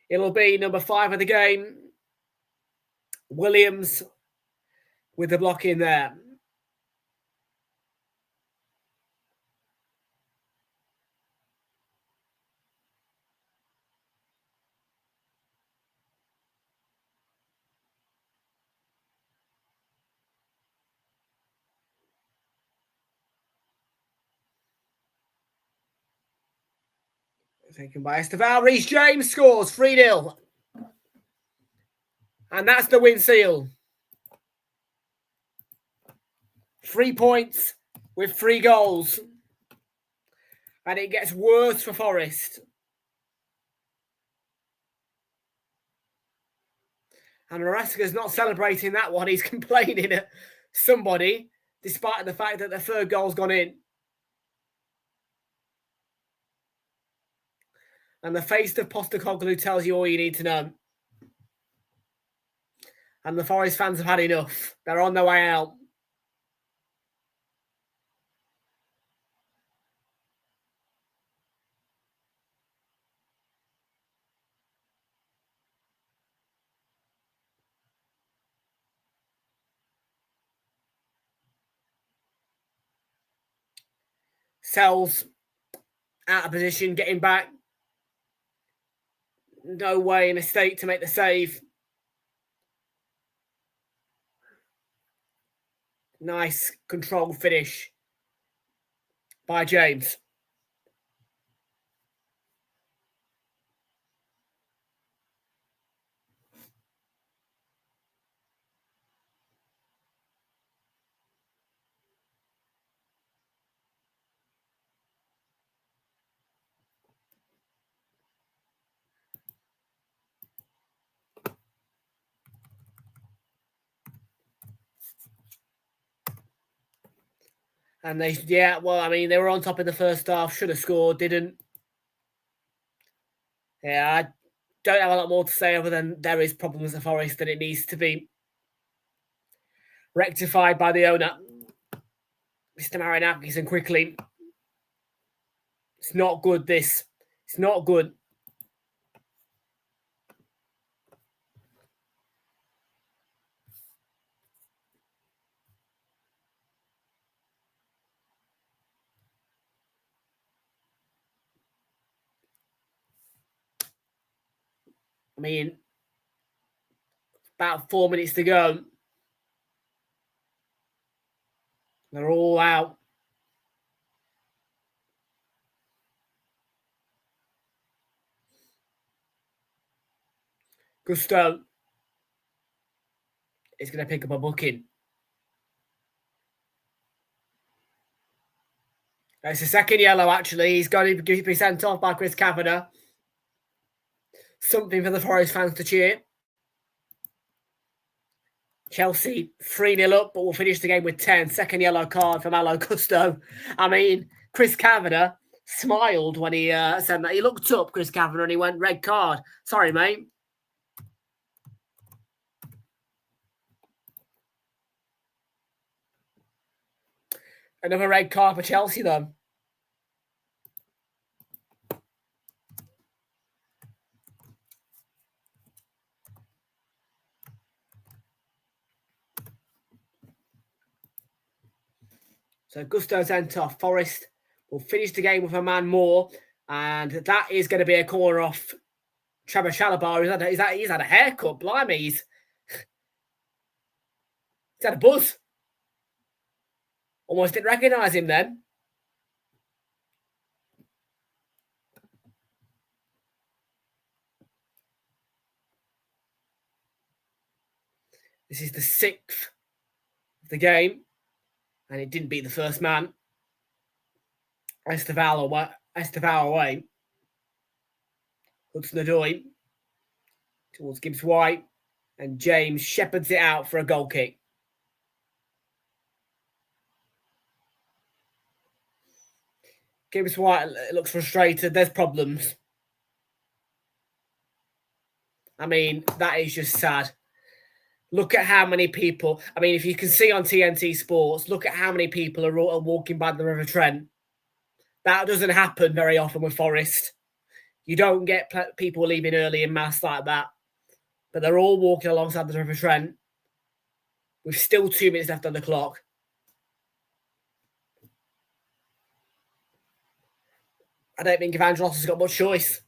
It'll be number 5 of the game. Williams with the block in there. Taken by Esteval. Reece James scores 3-0. And that's the win seal. 3 points with 3 goals. And it gets worse for Forest. And Maresca's not celebrating that one. He's complaining at somebody, despite the fact that the 3rd goal's gone in. And the face of Postecoglou tells you all you need to know. And the Forest fans have had enough. They're on their way out. Sells out of position, getting back. No way in a state to make the save. Nice controlled finish by James. And they were on top in the first half. Should have scored, didn't. Yeah, I don't have a lot more to say other than there is problems at Forest and it needs to be rectified by the owner, Mr. Marinakis, and quickly. It's not good, this. It's not good. I mean, about 4 minutes to go. They're all out. Gusto is going to pick up a booking. It's a second yellow, actually. He's going to be sent off by Chris Kavanagh. Something for the Forest fans to cheer. Chelsea 3-0 up, but we'll finish the game with 10. Second yellow card for Malo Gusto. I mean, Chris Kavanagh smiled when he said that. He looked up, Chris Kavanagh, and he went, red card. Sorry, mate. Another red card for Chelsea, though. So Gusto sent off. Forest will finish the game with a man more. And that is going to be a corner off Trevor Chalobah. He's had a haircut. Blimey, he's had a buzz. Almost didn't recognise him then. This is the 6th of the game. And it didn't beat the first man. Esteval away. Hudson-Odoi towards Gibbs-White. And James shepherds it out for a goal kick. Gibbs White looks frustrated. There's problems. I mean, that is just sad. Look at how many people... I mean, if you can see on TNT Sports, look at how many people are walking by the River Trent. That doesn't happen very often with Forest. You don't get people leaving early in mass like that. But they're all walking alongside the River Trent with still 2 minutes left on the clock. I don't think Evangelos has got much choice.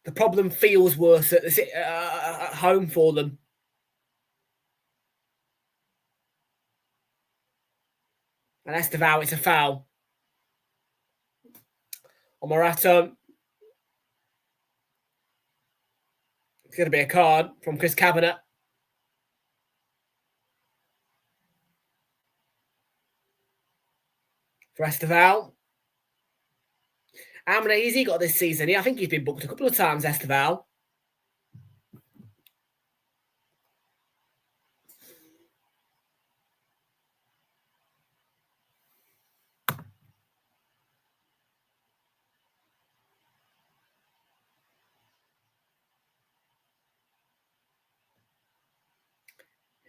The problem feels worse at home for them. And Estevao, it's a foul. On Morato. It's going to be a card from Chris Kavanagh. For Estevao. How many has he got this season? I think he's been booked a couple of times, Estevao.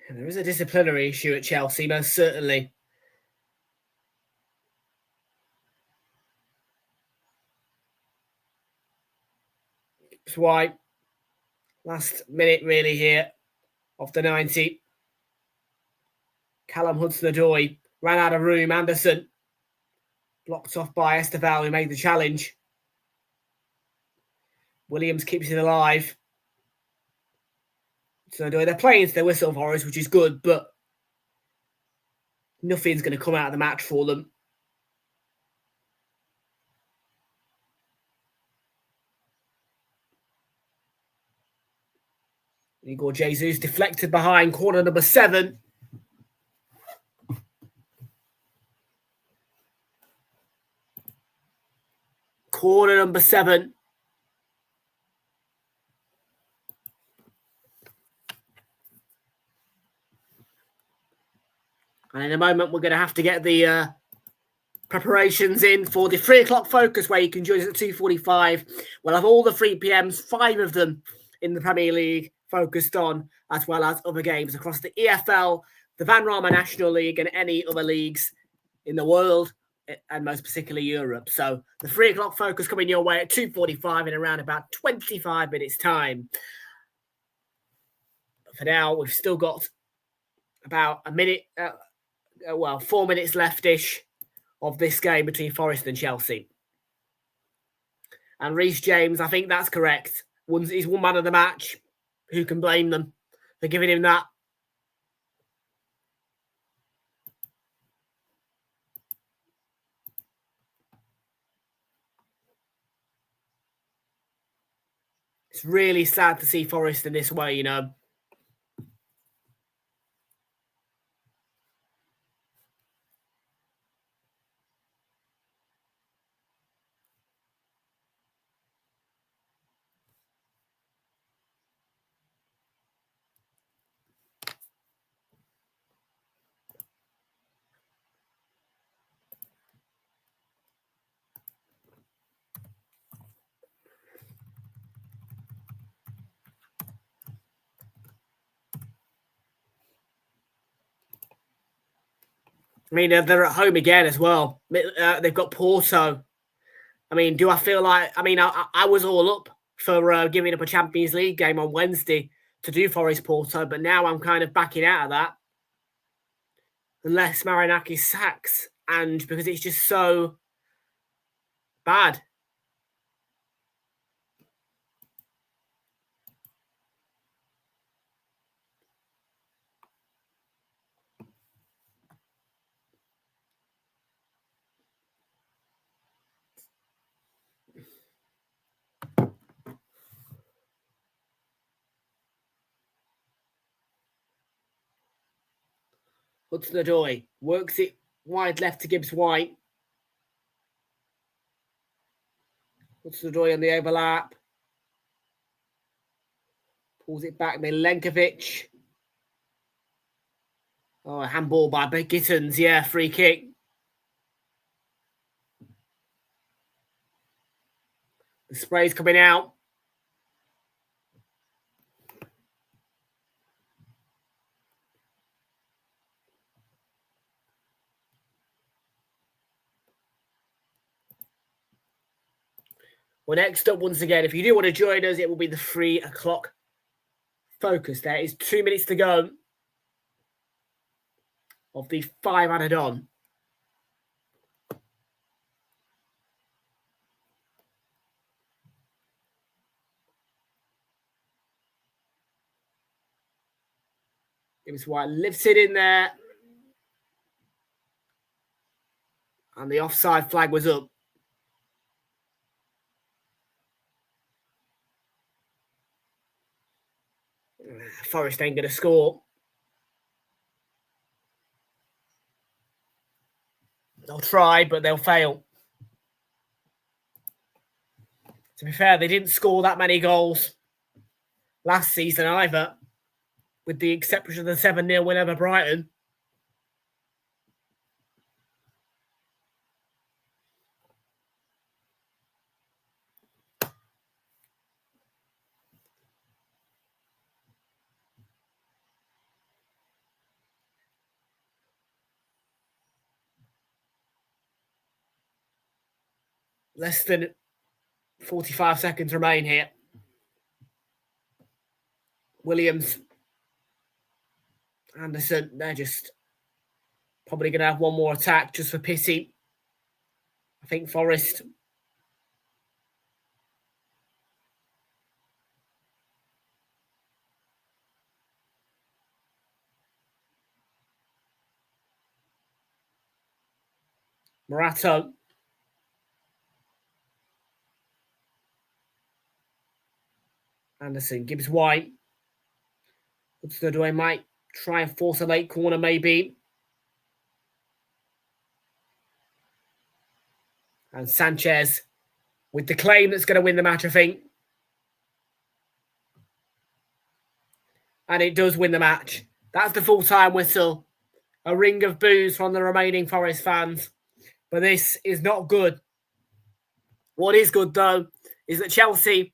And there is a disciplinary issue at Chelsea, most certainly. That's why last minute really here of the 90. Callum Hudson-Odoi ran out of room. Anderson blocked off by Estevao, who made the challenge. Williams keeps it alive. So they're playing to their whistle for us, which is good, but nothing's going to come out of the match for them. Igor Jesus deflected behind corner number 7. Corner number 7. And in a moment, we're going to have to get the preparations in for the 3 o'clock focus, where you can join us at 2:45. We'll have all the 3 p.m s, 5 of them in the Premier League, focused on, as well as other games across the EFL, the Van Rama National League, and any other leagues in the world, and most particularly Europe. So the 3 o'clock focus coming your way at 2:45 in around about 25 minutes' time. But for now, we've still got about a minute... 4 minutes left-ish of this game between Forest and Chelsea. And Reece James, I think that's correct. He's one man of the match. Who can blame them for giving him that? It's really sad to see Forest in this way, you know. I mean, they're at home again as well. They've got Porto. I mean, do I feel like... I mean, I was all up for giving up a Champions League game on Wednesday to do Forest Porto, but now I'm kind of backing out of that. Unless Marinakis sacks, and because it's just so bad. Hudson-Odoi works it wide left to Gibbs White. Hudson-Odoi on the overlap. Pulls it back, Milenkovic. Oh, a handball by Gittins. Yeah, free kick. The spray's coming out. Well, next up, once again, if you do want to join us, it will be the 3 o'clock focus. There is 2 minutes to go of the 5 added on. James White lifts it in there. And the offside flag was up. Forest ain't going to score. They'll try, but they'll fail. To be fair, they didn't score that many goals last season either, with the exception of the 7-0 win over Brighton. Less than 45 seconds remain here. Williams, Anderson, they're just probably going to have one more attack just for pity. I think Forest. Morato. Anderson, Gibbs White. Hudson-Odoi might try and force a late corner, maybe. And Sanchez with the claim that's going to win the match, I think. And it does win the match. That's the full-time whistle. A ring of boos from the remaining Forest fans. But this is not good. What is good, though, is that Chelsea,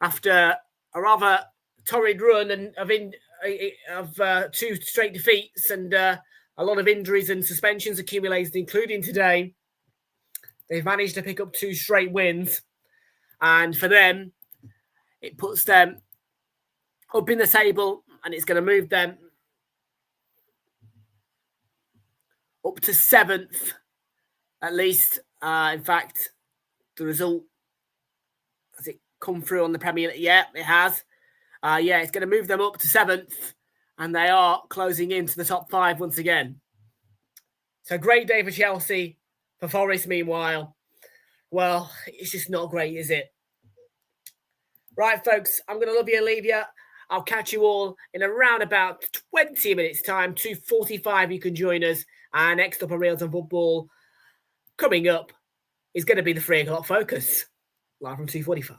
after a rather torrid run of 2 straight defeats and a lot of injuries and suspensions accumulated, including today, they've managed to pick up 2 straight wins. And for them, it puts them up in the table and it's going to move them up to 7th, at least. In fact, the result, has it come through on the Premier League? Yeah, it has. It's going to move them up to 7th, and they are closing into the top 5 once again. So great day for Chelsea. For Forest, meanwhile, well, it's just not great, is it? Right, folks, I'm going to love you and leave you. I'll catch you all in around about 20 minutes' time. 2:45, you can join us. And next up on Realltom Football, coming up, is going to be the 3 o'clock focus, live from 2:45.